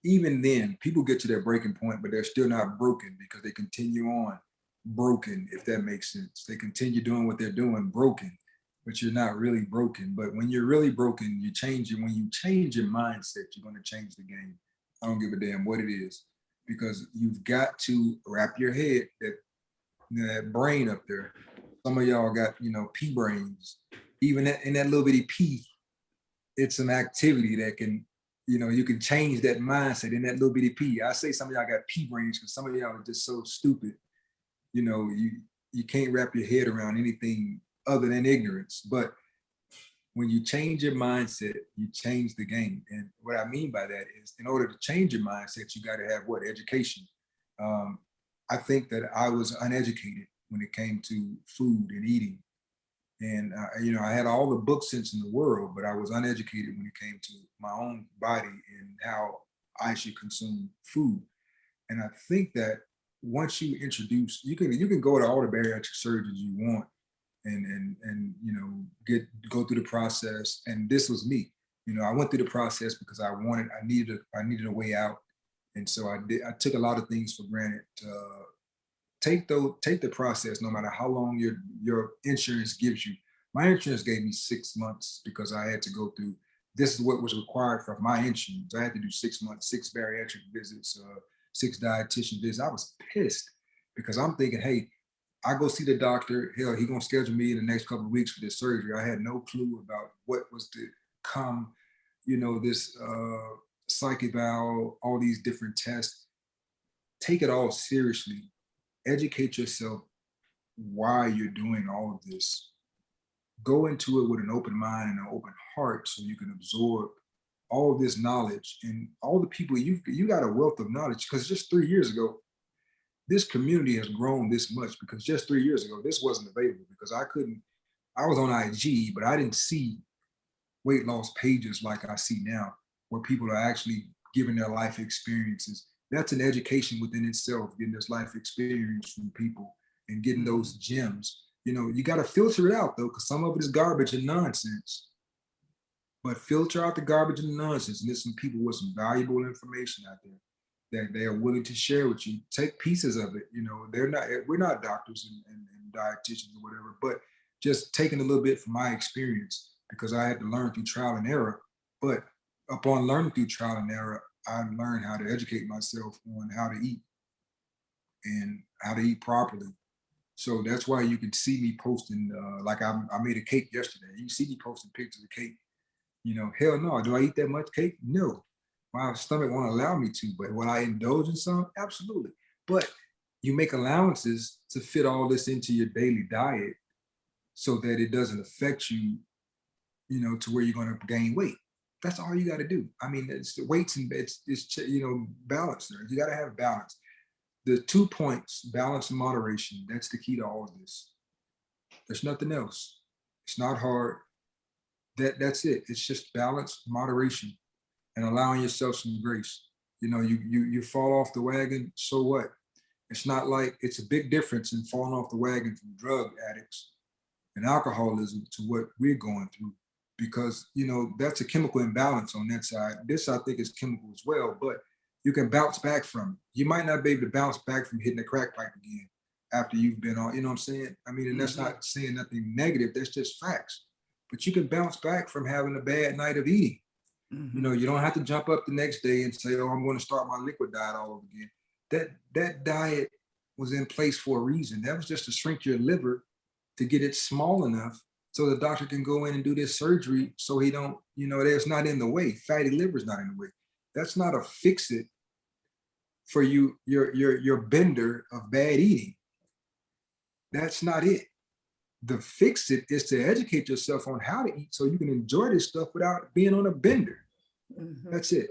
even then, people get to their breaking point, but they're still not broken because they continue on broken, if that makes sense. They continue doing what they're doing broken, but you're not really broken. But when you're really broken, you change it. When you change your mindset, you're going to change the game. I don't give a damn what it is, because you've got to wrap your head, that brain up there. Some of y'all got, pea brains. Even in that little bitty pea, it's an activity that can, you can change that mindset in that little bitty pea. I say some of y'all got pea brains because some of y'all are just so stupid. You can't wrap your head around anything other than ignorance. But when you change your mindset, you change the game. And what I mean by that is, in order to change your mindset, you got to have education. I think that I was uneducated when it came to food and eating. And, I had all the book sense in the world, but I was uneducated when it came to my own body and how I should consume food. And I think that once you introduce, you can go to all the bariatric surgeons you want and go through the process. And this was me. I went through the process because I needed a way out. And so I took a lot of things for granted. Take the process, no matter how long your insurance gives you. My insurance gave me 6 months because I had to go through, this is what was required for my insurance. I had to do 6 months, 6 bariatric visits, 6 dietitian visits. I was pissed because I'm thinking, hey, I go see the doctor, hell, he gonna schedule me in the next couple of weeks for this surgery. I had no clue about what was to come, this psychic valve, all these different tests. Take it all seriously. Educate yourself why you're doing all of this. Go into it with an open mind and an open heart so you can absorb all of this knowledge and all the people. You got a wealth of knowledge, because just 3 years ago, this community has grown this much, because just 3 years ago, this wasn't available because I was on IG, but I didn't see weight loss pages like I see now, where people are actually giving their life experiences. That's an education within itself, getting this life experience from people and getting those gems. You got to filter it out though, because some of it is garbage and nonsense. but filter out the garbage and the nonsense, and there's some people with some valuable information out there that they are willing to share with you. Take pieces of it. You know, we're not doctors and dietitians or whatever, but just taking a little bit from my experience, because I had to learn through trial and error. But upon learning through trial and error, I learned how to educate myself on how to eat and how to eat properly. So that's why you can see me posting, like I made a cake yesterday. You see me posting pictures of cake. You know, hell no. Do I eat that much cake? No. My stomach won't allow me to, but will I indulge in some? Absolutely. But you make allowances to fit all this into your daily diet so that it doesn't affect you, you know, to where you're going to gain weight. That's all you got to do. I mean, it's the weights and it's you know, balance there. You got to have balance. The 2 points, balance and moderation, that's the key to all of this. There's nothing else. It's not hard. That's it. It's just balance, moderation, and allowing yourself some grace. You know, you fall off the wagon, so what? It's not like, it's a big difference in falling off the wagon from drug addicts and alcoholism to what we're going through, because, you know, that's a chemical imbalance on that side. This, I think, is chemical as well, but you can bounce back from it. You might not be able to bounce back from hitting the crack pipe again after you've been on, you know what I'm saying? I mean, and that's not saying nothing negative, that's just facts. But you can bounce back from having a bad night of eating. You know, you don't have to jump up the next day and say, oh, I'm going to start my liquid diet all over again. That diet was in place for a reason. That was just to shrink your liver to get it small enough so the doctor can go in and do this surgery so he don't, you know, that's not in the way. Fatty liver is not in the way. That's not a fix it for you, your bender of bad eating. That's not it. The fix it is to educate yourself on how to eat so you can enjoy this stuff without being on a bender. That's it.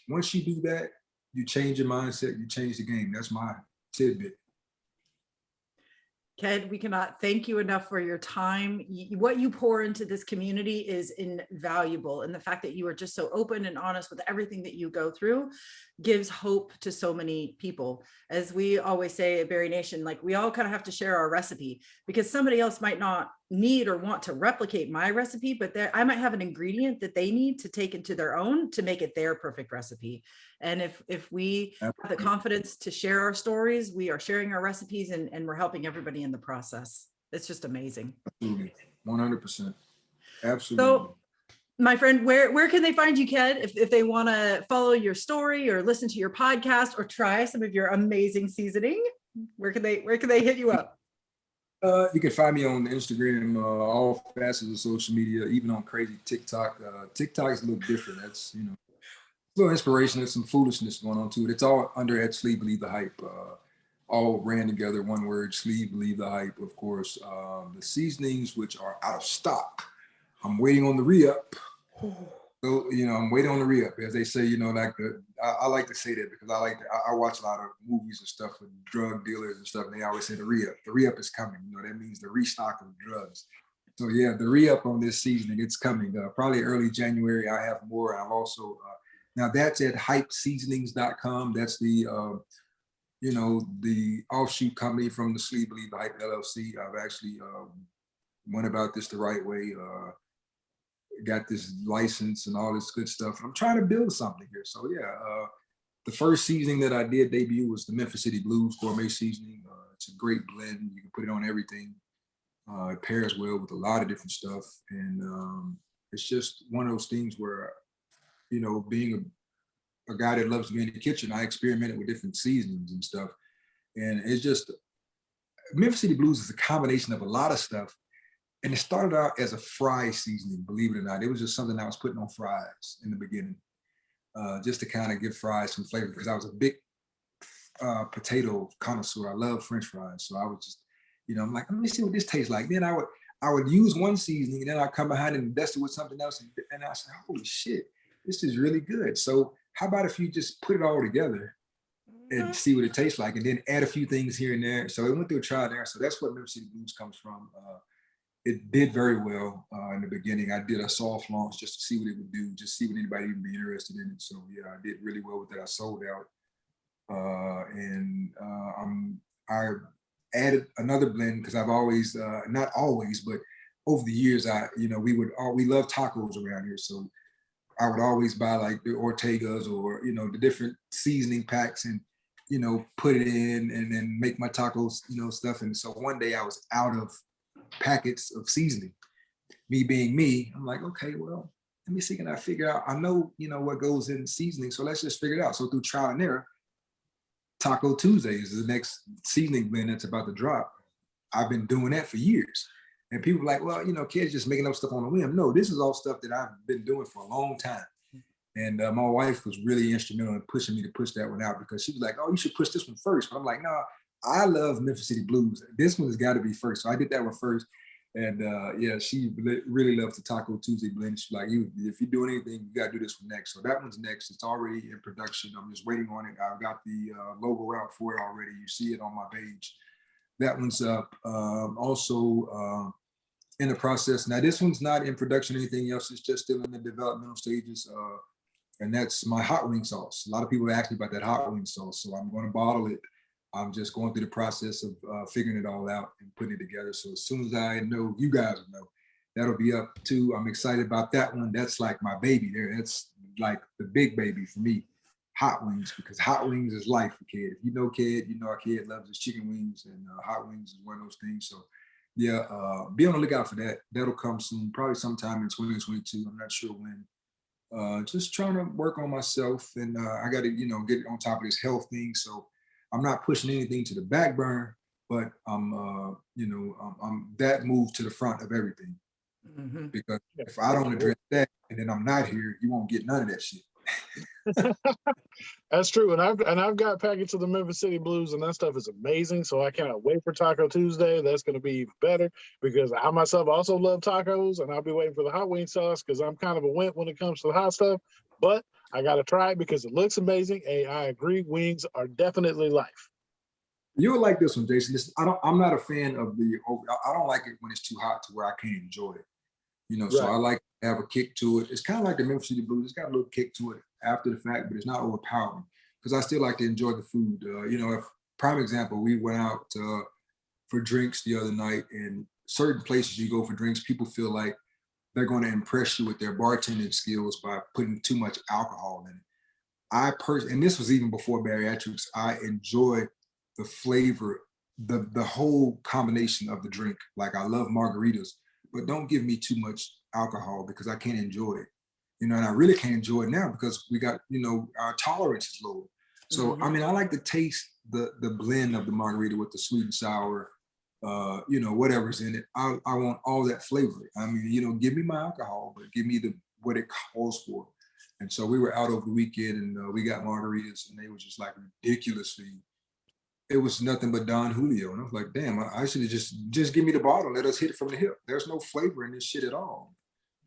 Once you do that, you change your mindset, you change the game. That's my tidbit. Ked, we cannot thank you enough for your time. What you pour into this community is invaluable. And the fact that you are just so open and honest with everything that you go through gives hope to so many people. As we always say at Berry Nation, like, we all kind of have to share our recipe, because somebody else might not need or want to replicate my recipe, but I might have an ingredient that they need to take into their own to make it their perfect recipe. And if we have the confidence to share our stories, we are sharing our recipes, and we're helping everybody in the process. It's just amazing. Absolutely. 100%. Absolutely. So, my friend, where can they find you, Ked, if they want to follow your story or listen to your podcast or try some of your amazing seasoning? Where can they hit you up? You can find me on Instagram, all facets of social media, even on crazy TikTok. TikTok is a little different. That's, you know, a little inspiration. There's some foolishness going on to it. It's all under at Sleeve Believe the Hype. All ran together, one word, Sleeve Believe the Hype, of course. The seasonings, which are out of stock, I'm waiting on the re-up. So, you know, I'm waiting on the re-up, as they say, you know, like I like to say that because I watch a lot of movies and stuff with drug dealers and stuff, and they always say the re-up. The re-up is coming. You know, that means the restock of drugs. So yeah, the re-up on this seasoning, it's coming. Probably early January, I have more. I've also, now that's at hypeseasonings.com. That's the, you know, the offshoot company from the Sleeve Believe the Hype LLC. I've actually went about this the right way. Got this license and all this good stuff. I'm trying to build something here. So yeah, the first seasoning that I did debut was the Memphis City Blues Gourmet seasoning. It's a great blend. You can put it on everything. It pairs well with a lot of different stuff. And it's just one of those things where, you know, being a guy that loves to be in the kitchen, I experimented with different seasonings and stuff. And it's just, Memphis City Blues is a combination of a lot of stuff. And it started out as a fry seasoning, believe it or not. It was just something I was putting on fries in the beginning, just to kind of give fries some flavor, because I was a big potato connoisseur. I love French fries. So I was just, you know, I'm like, let me see what this tastes like. Then I would use one seasoning, and then I'd come behind and invest it with something else. And I said, holy shit, this is really good. So how about if you just put it all together and see what it tastes like, and then add a few things here and there. So it went through a trial and error. So that's what Memphis City Blues comes from. It did very well in the beginning. I did a soft launch just to see what it would do, just see what anybody even be interested in it. So yeah, I did really well with it. I sold out. I added another blend because I've always, not always, but over the years, we love tacos around here. So I would always buy like the Ortegas or, the different seasoning packs and, put it in and then make my tacos, stuff. And so one day I was out of packets of seasoning. Me being me, I'm like, okay, well, let me see, can I figure out, I know, what goes in seasoning. So let's just figure it out. So through trial and error, Taco Tuesday is the next seasoning blend that's about to drop. I've been doing that for years. And people are like, well, kids just making up stuff on a whim. No, this is all stuff that I've been doing for a long time. And my wife was really instrumental in pushing me to push that one out, because she was like, oh, you should push this one first. But I'm like, no, I love Memphis City Blues. This one has got to be first. So I did that one first. And she really loves the Taco Tuesday blend. She's like, if you're doing anything, you got to do this one next. So that one's next. It's already in production. I'm just waiting on it. I've got the logo out for it already. You see it on my page. That one's up. Also in the process. Now, this one's not in production or anything else. It's just still in the developmental stages. And that's my hot wing sauce. A lot of people ask me about that hot wing sauce. So I'm going to bottle it. I'm just going through the process of figuring it all out and putting it together. So as soon as I know, you guys will know, that'll be up too. I'm excited about that one. That's like my baby there. That's like the big baby for me, hot wings, because hot wings is life for kid. If you know kid, our kid loves his chicken wings, and hot wings is one of those things. So yeah, be on the lookout for that. That'll come soon, probably sometime in 2022. I'm not sure when. Just trying to work on myself, and I got to, get on top of this health thing. So I'm not pushing anything to the back burner, but I'm that move to the front of everything. Mm-hmm. Because if I don't address that, and then I'm not here, you won't get none of that shit. That's true, and I've got packets of the Memphis City Blues, and that stuff is amazing. So I cannot wait for Taco Tuesday. That's going to be even better, because I myself also love tacos, and I'll be waiting for the hot wing sauce, because I'm kind of a wimp when it comes to the hot stuff. But I got to try it because it looks amazing. And I agree, wings are definitely life. You would like this one, Jason. I'm not a fan of I don't like it when it's too hot to where I can't enjoy it. Right. So I like to have a kick to it. It's kind of like the Memphis City Blues. It's got a little kick to it after the fact, but it's not overpowering, because I still like to enjoy the food. Prime example, we went out for drinks the other night, and certain places you go for drinks, people feel like they're going to impress you with their bartending skills by putting too much alcohol in it. And this was even before bariatrics, I enjoy the flavor, the whole combination of the drink. Like, I love margaritas, but don't give me too much alcohol, because I can't enjoy it. And I really can't enjoy it now, because we got, our tolerance is lower. So, mm-hmm. I mean, I like to taste the blend of the margarita with the sweet and sour, whatever's in it. I want all that flavor. I mean, give me my alcohol, but give me what it calls for. And so we were out over the weekend, and we got margaritas, and they were just like ridiculously, it was nothing but Don Julio. And I was like, damn, I should have just give me the bottle. Let us hit it from the hip. There's no flavor in this shit at all.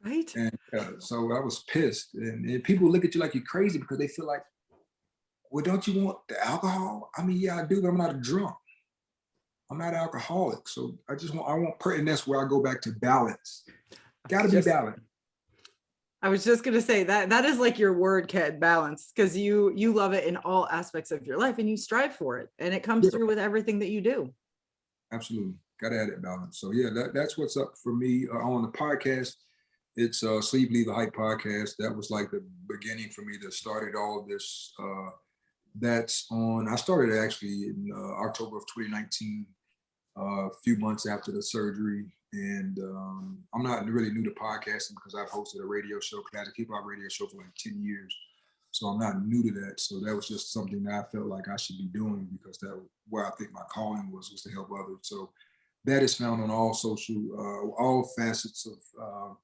Right. And so I was pissed. And people look at you like you're crazy, because they feel like, well, don't you want the alcohol? I mean, yeah, I do, but I'm not a drunk. I'm not alcoholic. So I want, and that's where I go back to balance. Got to be balanced. I was just going to say that is like your word, Ked, balance, because you love it in all aspects of your life, and you strive for it, and it comes through with everything that you do. Absolutely. Got to add that balance. So yeah, that's what's up for me on the podcast. It's Sleep Leave the Hype podcast. That was like the beginning for me that started all of this. I started actually in October of 2019, a few months after the surgery. And I'm not really new to podcasting, because I've hosted a radio show, Classic Hip Hop radio show, for like 10 years. So I'm not new to that. So that was just something that I felt like I should be doing, because that was where I think my calling was to help others. So that is found on all all facets of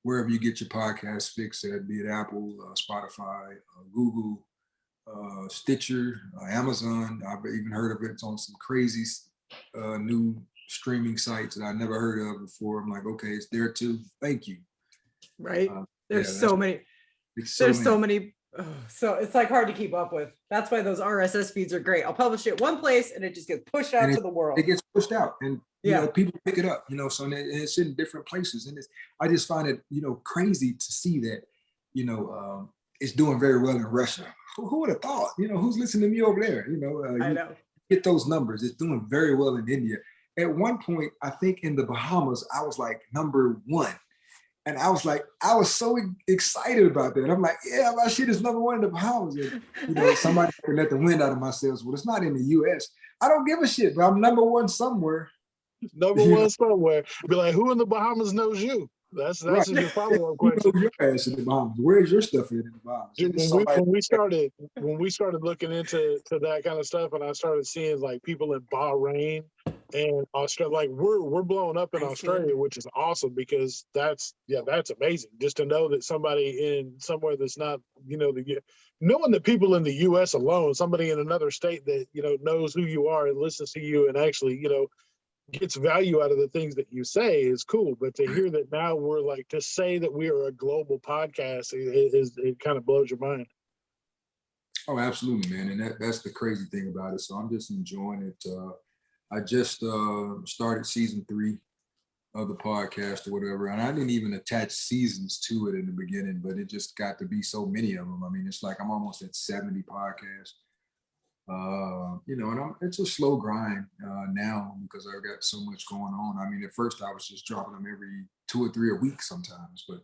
wherever you get your podcast fix at, be it Apple, Spotify, Google, Stitcher, Amazon. I've even heard of it. It's on some crazy new streaming sites that I never heard of before. I'm like, okay, it's there too. Thank you. Right. There's so many. So it's like hard to keep up with. That's why those RSS feeds are great. I'll publish it one place, and it just gets pushed out to the world. It gets pushed out, and people pick it up. So it's in different places, and I just find it crazy to see that it's doing very well in Russia. Who would have thought? Who's listening to me over there? I know. Get those numbers. It's doing very well in India. at one point, I think in the Bahamas, I was like #1. And I was like, I was so excited about that. I'm like, yeah, my shit is #1 in the Bahamas. And, you know, somebody can let the wind out of my sails. Well, it's not in the US. I don't give a shit, but I'm #1 somewhere. #1 somewhere. Be like, who in the Bahamas knows you? That's Right. your follow-up You question. know your ass in the Bahamas. Where's your stuff in the Bahamas? Dude, when we started looking into that kind of stuff, and I started seeing like people in Bahrain and Australia, like we're blowing up in Australia, which is awesome because that's amazing. Just to know that somebody in somewhere that's not, you know, knowing that people in the U.S. alone, somebody in another state that, you know, knows who you are and listens to you and actually, you know, gets value out of the things that you say is cool. But to hear that now we're like, to say that we are a global podcast, it kind of blows your mind. Oh, absolutely, man. And that's the crazy thing about it. So I'm just enjoying it. I just started season 3 of the podcast or whatever. And I didn't even attach seasons to it in the beginning, but it just got to be so many of them. I mean, it's like I'm almost at 70 podcasts. You know, and it's a slow grind now because I've got so much going on. I mean, at first I was just dropping them every 2 or 3 a week sometimes, but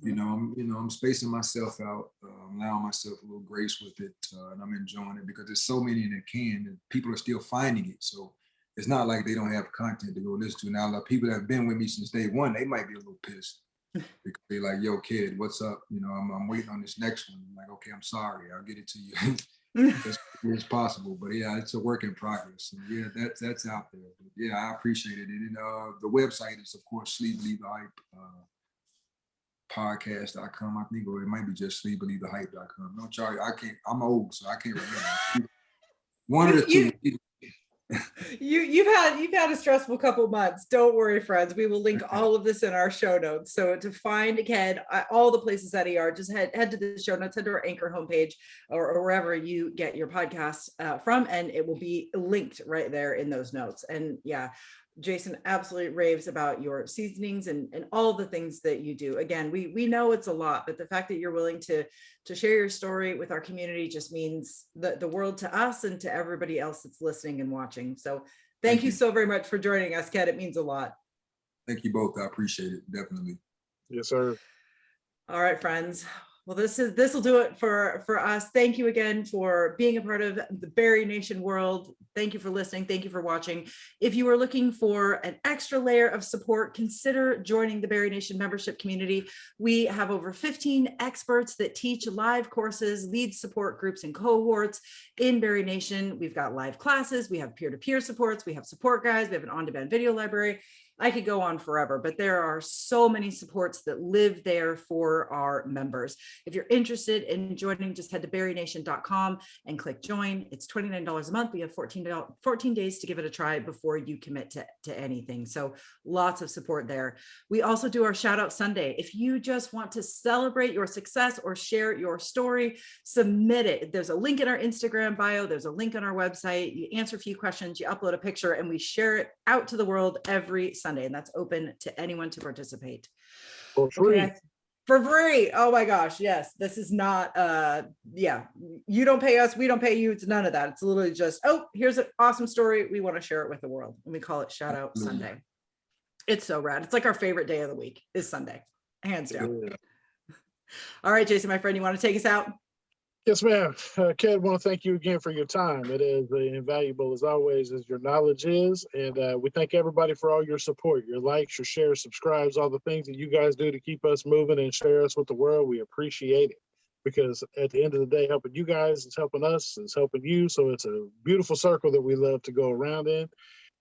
you know, I'm spacing myself out, allowing myself a little grace with it, and I'm enjoying it because there's so many that can, and people are still finding it. So it's not like they don't have content to go listen to. Now, the people that have been with me since day one, they might be a little pissed because they're like, "Yo, kid, what's up? You know, I'm waiting on this next one." I'm like, "Okay, I'm sorry, I'll get it to you." As quickly as possible, but yeah, it's a work in progress. So yeah, that's out there. But yeah, I appreciate it. And the website is, of course, Sleep Believe the Hype podcast.com. I think, or it might be just sleepbelievethehype.com. No, Charlie, I can't. I'm old, so I can't remember. One of the two. You've had a stressful couple of months. Don't worry, friends. We will link all of this in our show notes. So to find Ked, all the places that he are, just head to the show notes, head to our Anchor homepage or wherever you get your podcast from, and it will be linked right there in those notes. And yeah, Jason absolutely raves about your seasonings and all the things that you do. Again, we know it's a lot, but the fact that you're willing to share your story with our community just means the world to us and to everybody else that's listening and watching. So thank you so very much for joining us, Ked. It means a lot. Thank you both. I appreciate it. Definitely. Yes, sir. All right, friends. Well, this will do it for us. Thank you again for being a part of the Barry Nation world. Thank you for listening. Thank you for watching. If you are looking for an extra layer of support, consider joining the Barry Nation membership community. We have over 15 experts that teach live courses, lead support groups and cohorts in Barry Nation. We've got live classes. We have peer-to-peer supports. We have support guides. We have an on-demand video library. I could go on forever, but there are so many supports that live there for our members. If you're interested in joining, just head to barrynation.com and click join. It's $29 a month. We have 14 days to give it a try before you commit to anything. So lots of support there. We also do our shout out Sunday. If you just want to celebrate your success or share your story, submit it. There's a link in our Instagram bio. There's a link on our website. You answer a few questions, you upload a picture, and we share it out to the world every Sunday, and that's open to anyone to participate for free. Okay, for free. Oh my gosh, yes. This is not yeah, you don't pay us, we don't pay you. It's none of that. It's literally just, oh, here's an awesome story, we want to share it with the world, and we call it Shout Out Sunday. It's so rad. It's like our favorite day of the week is Sunday, hands down. Yeah. All right, Jason, my friend, you want to take us out? Yes, ma'am. Ked, I want to thank you again for your time. It is invaluable as always, as your knowledge is. And we thank everybody for all your support, your likes, your shares, subscribes, all the things that you guys do to keep us moving and share us with the world. We appreciate it because at the end of the day, helping you guys is helping us, is helping you. So it's a beautiful circle that we love to go around in.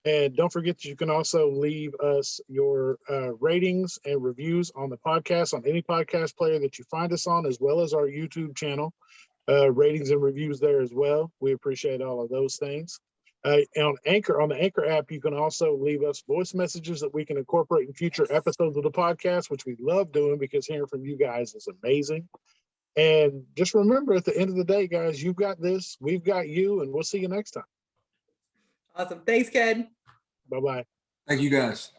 And don't forget that you can also leave us your ratings and reviews on the podcast, on any podcast player that you find us on, as well as our YouTube channel. Ratings and reviews there as well. We appreciate all of those things. On the Anchor app, you can also leave us voice messages that we can incorporate in future episodes of the podcast, which we love doing because hearing from you guys is amazing. And just remember, at the end of the day, guys, you've got this, we've got you, and we'll see you next time. Awesome. Thanks, Ked. Bye-bye. Thank you, guys.